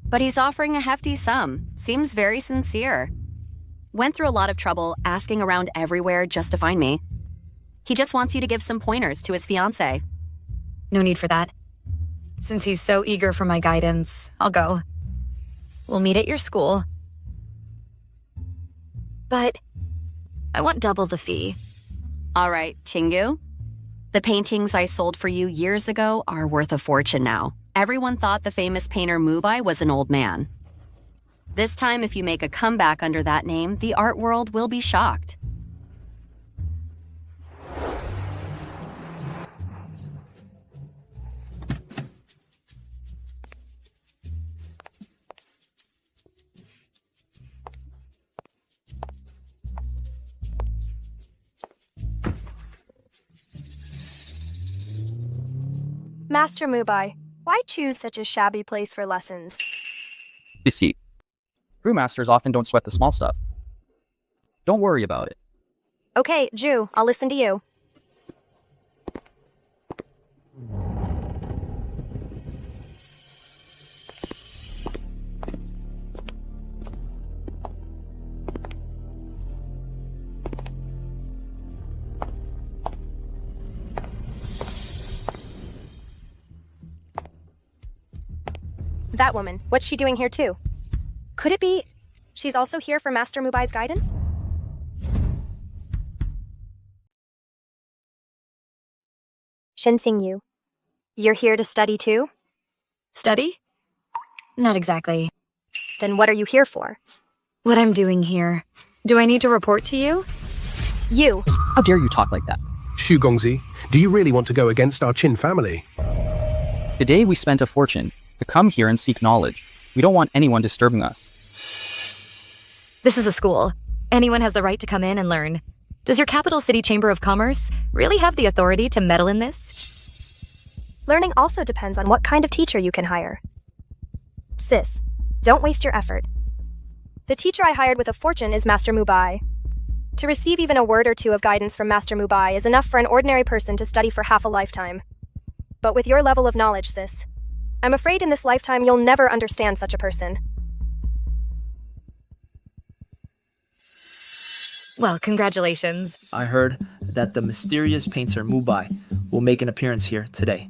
But he's offering a hefty sum. Seems very sincere. Went through a lot of trouble asking around everywhere just to find me. He just wants you to give some pointers to his fiancée. No need for that. Since he's so eager for my guidance, I'll go. We'll meet at your school. But I want double the fee. All right, Qingyu. The paintings I sold for you years ago are worth a fortune now. Everyone thought the famous painter Mubai was an old man. This time, if you make a comeback under that name, the art world will be shocked. Master Mubai, why choose such a shabby place for lessons? You see, brewmasters often don't sweat the small stuff. Don't worry about it. Okay, Zhu, I'll listen to you. That woman, what's she doing here too? Could it be she's also here for Master Mubai's guidance? Shen Xingyu, You're here to study too? Study? Not exactly. Then what are you here for? What I'm doing here. Do I need to report to you? You. How dare you talk like that? Shu Gongzi, do you really want to go against our Qin family? Today we spent a fortune to come here and seek knowledge. We don't want anyone disturbing us. This is a school. Anyone has the right to come in and learn. Does your capital city chamber of commerce really have the authority to meddle in this? Learning also depends on what kind of teacher you can hire. Sis, don't waste your effort. The teacher I hired with a fortune is Master Mubai. To receive even a word or two of guidance from Master Mubai is enough for an ordinary person to study for half a lifetime. But with your level of knowledge, sis, I'm afraid in this lifetime you'll never understand such a person. Well, congratulations. I heard that the mysterious painter Mubai will make an appearance here today.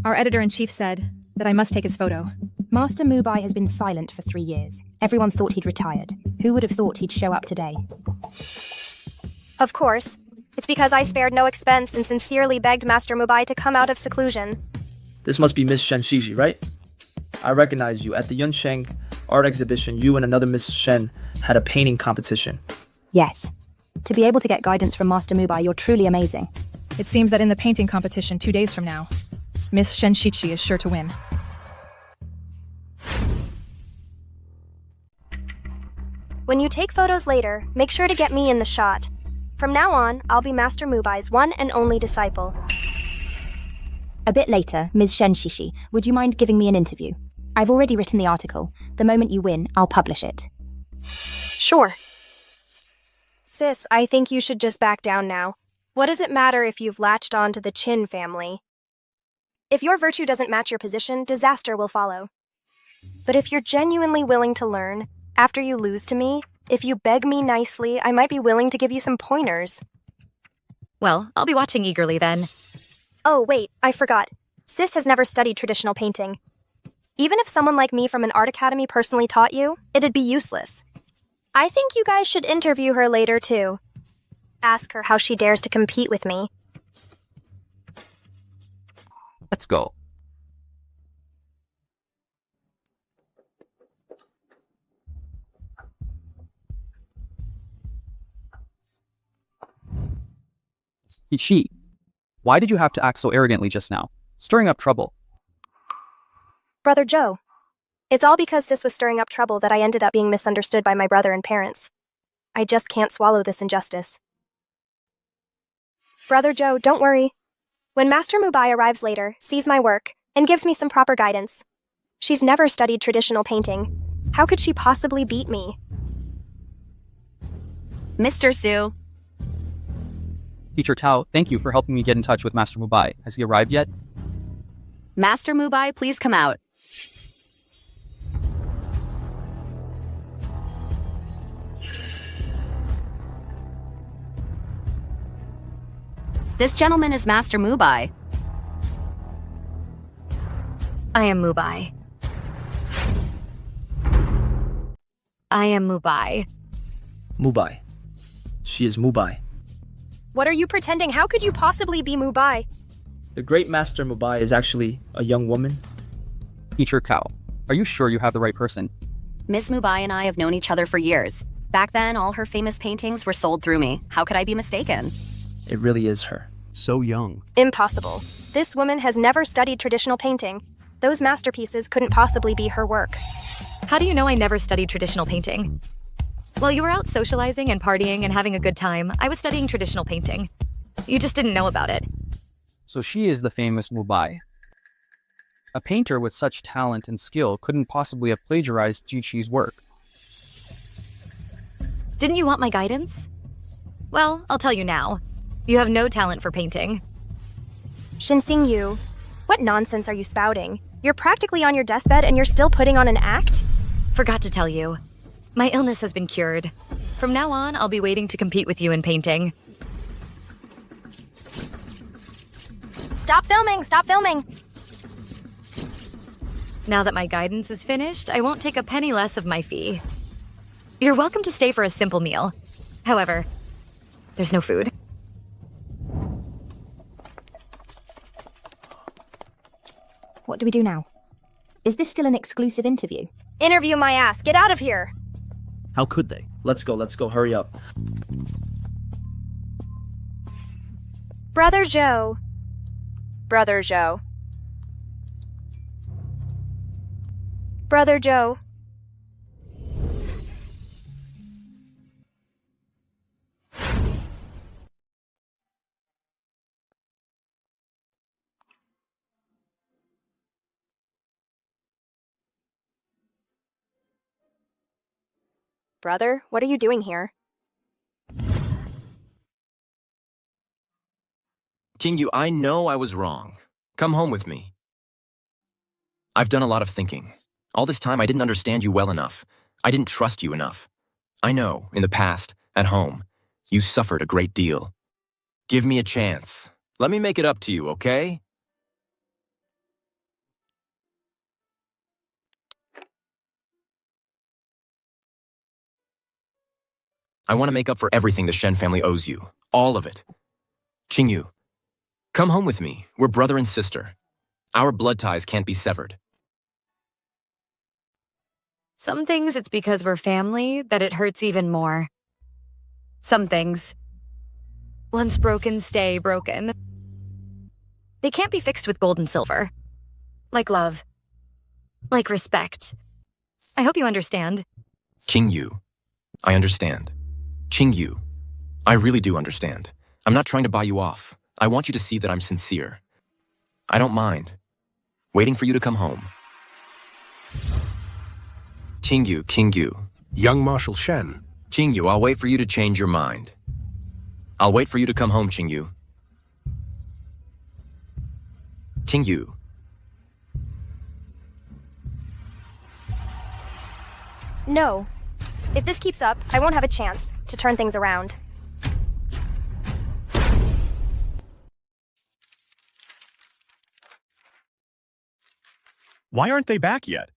Our editor-in-chief said that I must take his photo. Master Mubai has been silent for 3 years. Everyone thought he'd retired. Who would have thought he'd show up today? Of course. It's because I spared no expense and sincerely begged Master Mubai to come out of seclusion. This must be Miss Shen Shishi, right? I recognize you. At the Yuncheng art exhibition, you and another Miss Shen had a painting competition. Yes. To be able to get guidance from Master Mubai, you're truly amazing. It seems that in the painting competition 2 days from now, Miss Shen Shichi is sure to win. When you take photos later, make sure to get me in the shot. From now on, I'll be Master Mubai's one and only disciple. A bit later, Ms. Shen Shishi, would you mind giving me an interview? I've already written the article. The moment you win, I'll publish it. Sure. Sis, I think you should just back down now. What does it matter if you've latched on to the Qin family? If your virtue doesn't match your position, disaster will follow. But if you're genuinely willing to learn, after you lose to me, if you beg me nicely, I might be willing to give you some pointers. Well, I'll be watching eagerly then. Oh, wait, I forgot. Sis has never studied traditional painting. Even if someone like me from an art academy personally taught you, it'd be useless. I think you guys should interview her later, too. Ask her how she dares to compete with me. Let's go. She, why did you have to act so arrogantly just now? Stirring up trouble. Brother Joe, it's all because Sis was stirring up trouble that I ended up being misunderstood by my brother and parents. I just can't swallow this injustice. Brother Joe, don't worry. When Master Mubai arrives later, sees my work, and gives me some proper guidance. She's never studied traditional painting. How could she possibly beat me? Mr. Su. Teacher Tao, thank you for helping me get in touch with Master Mubai. Has he arrived yet? Master Mubai, please come out. This gentleman is Master Mubai. I am Mubai. I am Mubai. Mubai. She is Mubai. What are you pretending? How could you possibly be Mubai? The great Master Mubai is actually a young woman. Teacher Kao, are you sure you have the right person? Miss Mubai and I have known each other for years. Back then, all her famous paintings were sold through me. How could I be mistaken? It really is her. So young. Impossible. This woman has never studied traditional painting. Those masterpieces couldn't possibly be her work. How do you know I never studied traditional painting? While you were out socializing and partying and having a good time, I was studying traditional painting. You just didn't know about it. So she is the famous Mubai. A painter with such talent and skill couldn't possibly have plagiarized Jiqi's work. Didn't you want my guidance? Well, I'll tell you now. You have no talent for painting. Shinsing Yu, what nonsense are you spouting? You're practically on your deathbed and you're still putting on an act? Forgot to tell you. My illness has been cured. From now on, I'll be waiting to compete with you in painting. Stop filming! Stop filming! Now that my guidance is finished, I won't take a penny less of my fee. You're welcome to stay for a simple meal. However, there's no food. do we do now? Is this still an exclusive interview? Interview my ass. Get out of here. How could they? Let's go, hurry up. Brother Joe. Brother Joe. Brother Joe. Brother, what are you doing here? King, I know I was wrong. Come home with me. I've done a lot of thinking. All this time I didn't understand you well enough. I didn't trust you enough. I know, in the past, at home, you suffered a great deal. Give me a chance. Let me make it up to you, okay? I want to make up for everything the Shen family owes you. All of it. Qingyu, come home with me. We're brother and sister. Our blood ties can't be severed. Some things it's because we're family that it hurts even more. Some things, once broken, stay broken. They can't be fixed with gold and silver. Like love. Like respect. I hope you understand. Qingyu, I understand. Qingyu, I really do understand. I'm not trying to buy you off. I want you to see that I'm sincere. I don't mind waiting for you to come home. Qingyu. Young Marshal Shen. Qingyu, I'll wait for you to change your mind. I'll wait for you to come home, Qingyu. Qingyu. No. If this keeps up, I won't have a chance to turn things around. Why aren't they back yet?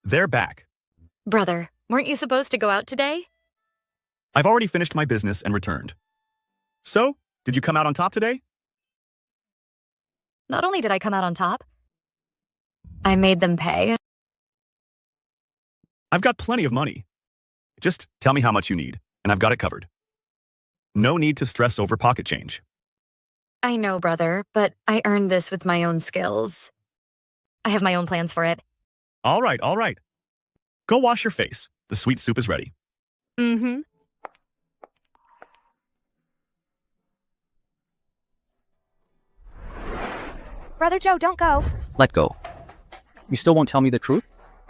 They're back. Brother, weren't you supposed to go out today? I've already finished my business and returned. So, did you come out on top today? Not only did I come out on top, I made them pay. I've got plenty of money. Just tell me how much you need, and I've got it covered. No need to stress over pocket change. I know, brother, but I earned this with my own skills. I have my own plans for it. All right. Go wash your face. The sweet soup is ready. Mm-hmm. Brother Joe, don't go. Let go. You still won't tell me the truth?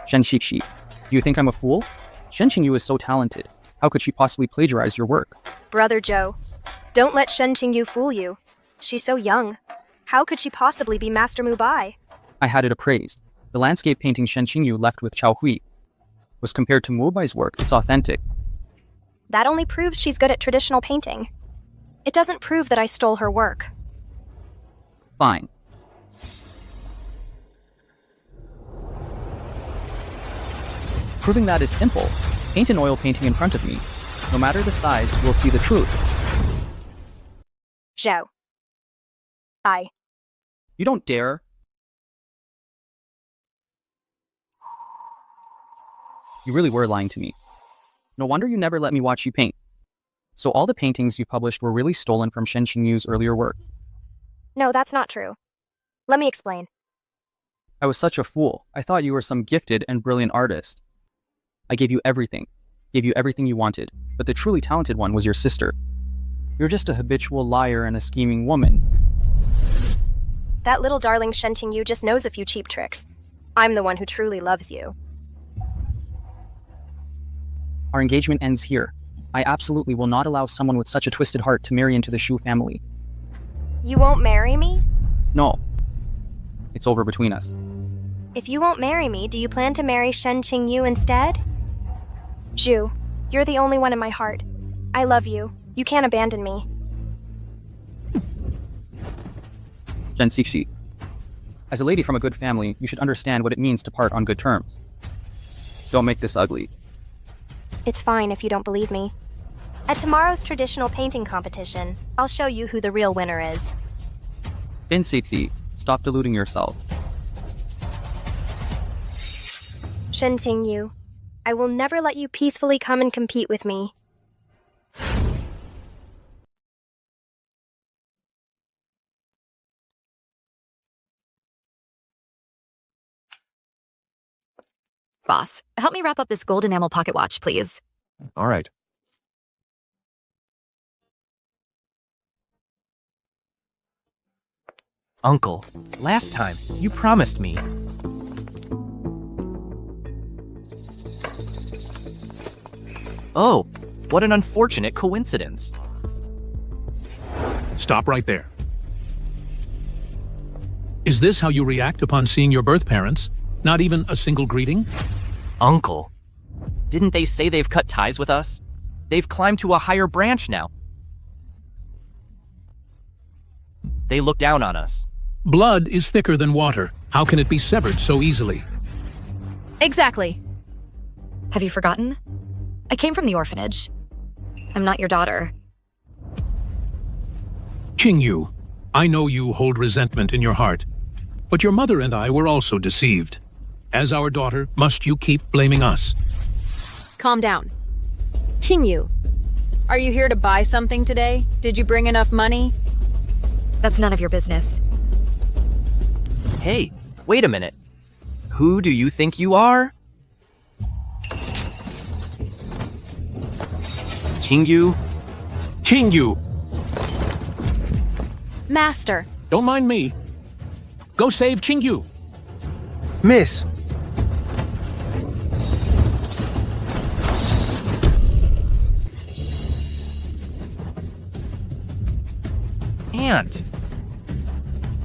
Shen Shixi, do you think I'm a fool? Shen Qingyu is so talented. How could she possibly plagiarize your work? Brother Joe, don't let Shen Qingyu fool you. She's so young. How could she possibly be Master Mubai? I had it appraised. The landscape painting Shen Qingyu left with Chao Hui was compared to Mubai's work. It's authentic. That only proves she's good at traditional painting. It doesn't prove that I stole her work. Fine. Proving that is simple. Paint an oil painting in front of me. No matter the size, we'll see the truth. Zhao. You don't dare. You really were lying to me. No wonder you never let me watch you paint. So all the paintings you published were really stolen from Shen Qingyu's earlier work. No, that's not true. Let me explain. I was such a fool. I thought you were some gifted and brilliant artist. I gave you everything you wanted, but the truly talented one was your sister. You're just a habitual liar and a scheming woman. That little darling Shen Qingyu just knows a few cheap tricks. I'm the one who truly loves you. Our engagement ends here. I absolutely will not allow someone with such a twisted heart to marry into the Shu family. You won't marry me? No. It's over between us. If you won't marry me, do you plan to marry Shen Qingyu instead? Zhu, you're the only one in my heart. I love you. You can't abandon me. Shen Xixi, as a lady from a good family, you should understand what it means to part on good terms. Don't make this ugly. It's fine if you don't believe me. At tomorrow's traditional painting competition, I'll show you who the real winner is. Insitsi, stop deluding yourself. Shen Tingyu, I will never let you peacefully come and compete with me. Boss, help me wrap up this gold enamel pocket watch, please. All right. Uncle, last time, you promised me. Oh, what an unfortunate coincidence. Stop right there. Is this how you react upon seeing your birth parents? Not even a single greeting? Uncle, didn't they say they've cut ties with us? They've climbed to a higher branch now. They look down on us. Blood is thicker than water. How can it be severed so easily? Exactly. Have you forgotten? I came from the orphanage. I'm not your daughter. Qingyu, I know you hold resentment in your heart, but your mother and I were also deceived. As our daughter, must you keep blaming us? Calm down. Tingyu, are you here to buy something today? Did you bring enough money? That's none of your business. Hey, wait a minute. Who do you think you are? Qingyu? Qingyu! Master. Don't mind me. Go save Qingyu. Miss! Aunt!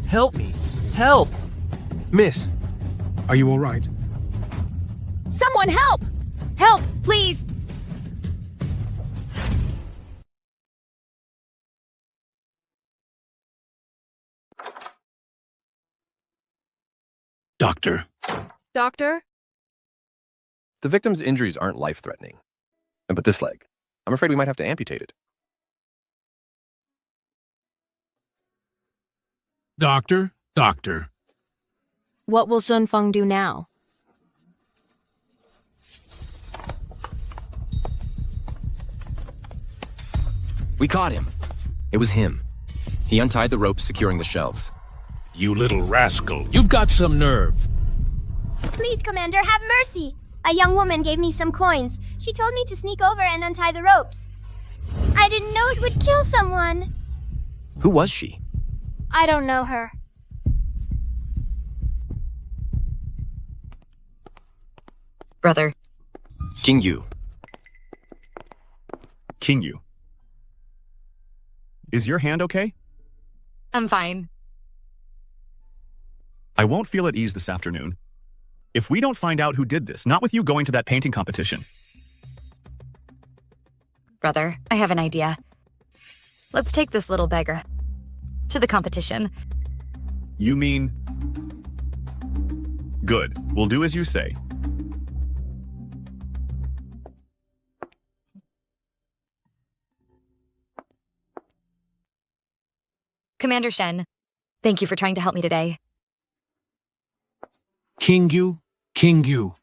Help me! Help! Miss, are you all right? Someone help! Help, please! Doctor. Doctor? The victim's injuries aren't life-threatening. But this leg, I'm afraid we might have to amputate it. Doctor, doctor. What will Sun Feng do now? We caught him. It was him. He untied the ropes securing the shelves. You little rascal. You've got some nerve. Please, Commander, have mercy. A young woman gave me some coins. She told me to sneak over and untie the ropes. I didn't know it would kill someone. Who was she? I don't know her. Brother. Qingyu. Qingyu. Is your hand okay? I'm fine. I won't feel at ease this afternoon. If we don't find out who did this, not with you going to that painting competition. Brother, I have an idea. Let's take this little beggar to the competition. You mean... Good. We'll do as you say. Commander Shen, thank you for trying to help me today. Qingyu, Qingyu.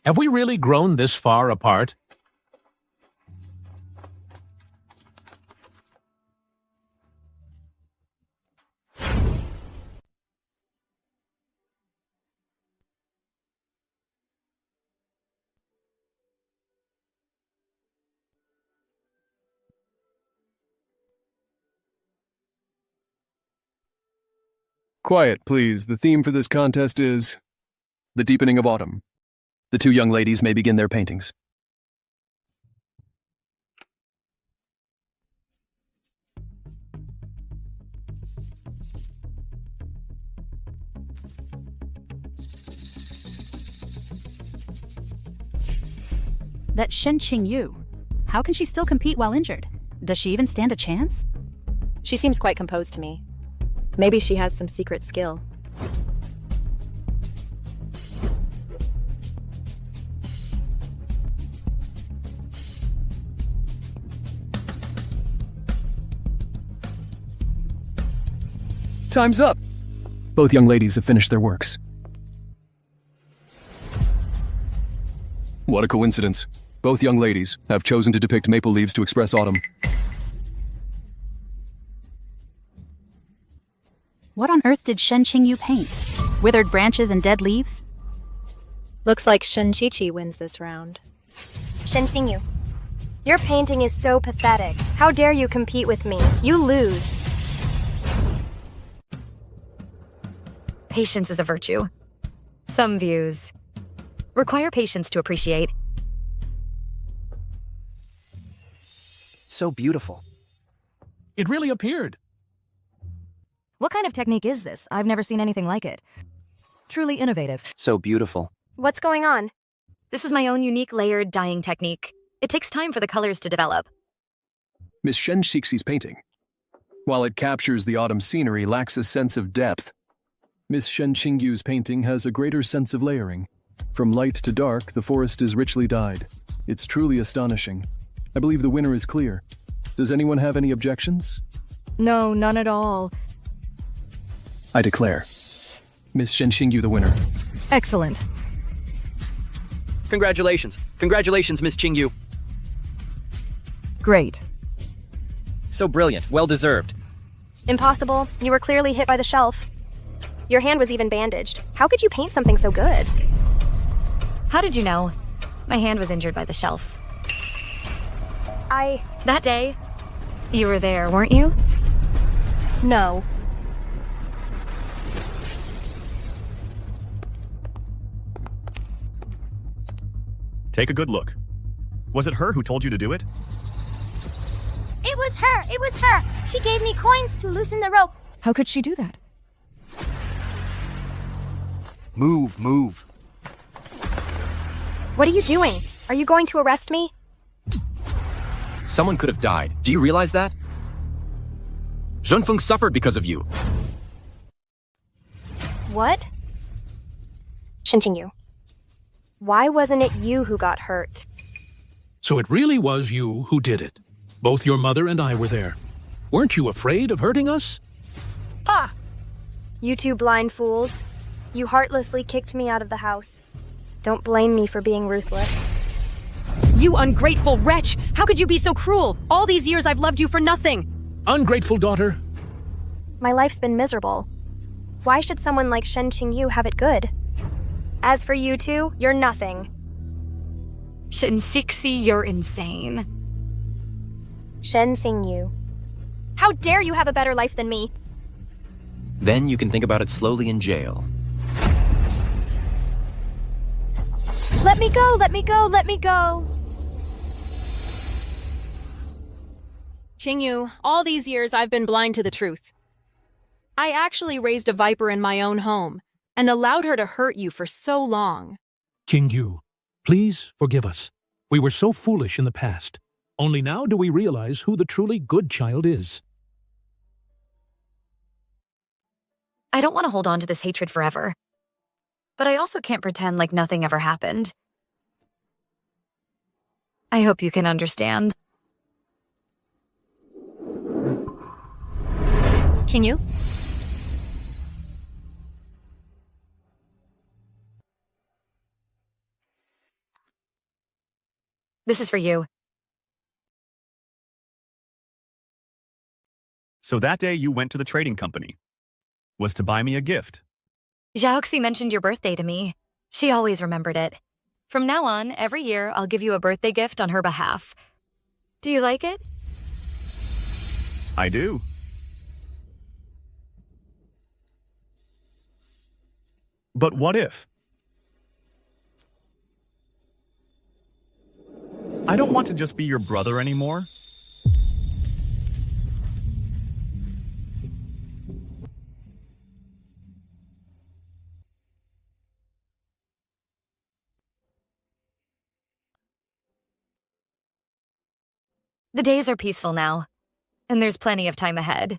Have we really grown this far apart? Quiet, please. The theme for this contest is the deepening of autumn. The two young ladies may begin their paintings. That Shen Qingyu. How can she still compete while injured? Does she even stand a chance? She seems quite composed to me. Maybe she has some secret skill. Time's up. Both young ladies have finished their works. What a coincidence. Both young ladies have chosen to depict maple leaves to express autumn. What on earth did Shen Qingyu paint? Withered branches and dead leaves? Looks like Shen Shichi wins this round. Shen Xingyu, your painting is so pathetic. How dare you compete with me? You lose. Patience is a virtue. Some views require patience to appreciate. So beautiful. It really appeared. What kind of technique is this? I've never seen anything like it. Truly innovative. So beautiful. What's going on? This is my own unique layered dyeing technique. It takes time for the colors to develop. Miss Shen Shixi's painting, while it captures the autumn scenery, lacks a sense of depth. Miss Shen Qingyu's painting has a greater sense of layering. From light to dark, the forest is richly dyed. It's truly astonishing. I believe the winner is clear. Does anyone have any objections? No, none at all. I declare Miss Shen Qingyu the winner. Excellent. Congratulations. Congratulations, Miss Qingyu. Great. So brilliant. Well deserved. Impossible. You were clearly hit by the shelf. Your hand was even bandaged. How could you paint something so good? How did you know? My hand was injured by the shelf. That day, you were there, weren't you? No. Take a good look. Was it her who told you to do it? It was her! It was her! She gave me coins to loosen the rope. How could she do that? Move, move. What are you doing? Are you going to arrest me? Someone could have died. Do you realize that? Zhenfeng suffered because of you. What? Shen Qingyu, why wasn't it you who got hurt? So it really was you who did it. Both your mother and I were there. Weren't you afraid of hurting us? Ah! You two blind fools. You heartlessly kicked me out of the house. Don't blame me for being ruthless. You ungrateful wretch! How could you be so cruel? All these years I've loved you for nothing! Ungrateful daughter. My life's been miserable. Why should someone like Shen Qingyu have it good? As for you two, you're nothing. Shen Xixi, you're insane. Shen Xingyu, how dare you have a better life than me? Then you can think about it slowly in jail. Let me go, let me go, let me go. Qingyu, all these years I've been blind to the truth. I actually raised a viper in my own home and allowed her to hurt you for so long. Qingyu, please forgive us. We were so foolish in the past. Only now do we realize who the truly good child is. I don't want to hold on to this hatred forever. But I also can't pretend like nothing ever happened. I hope you can understand. Qingyu? This is for you. So that day you went to the trading company. Was to buy me a gift. Xiaoxi mentioned your birthday to me. She always remembered it. From now on, every year, I'll give you a birthday gift on her behalf. Do you like it? I do. But what if? I don't want to just be your brother anymore. The days are peaceful now, and there's plenty of time ahead.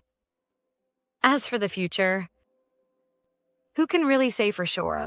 As for the future, who can really say for sure?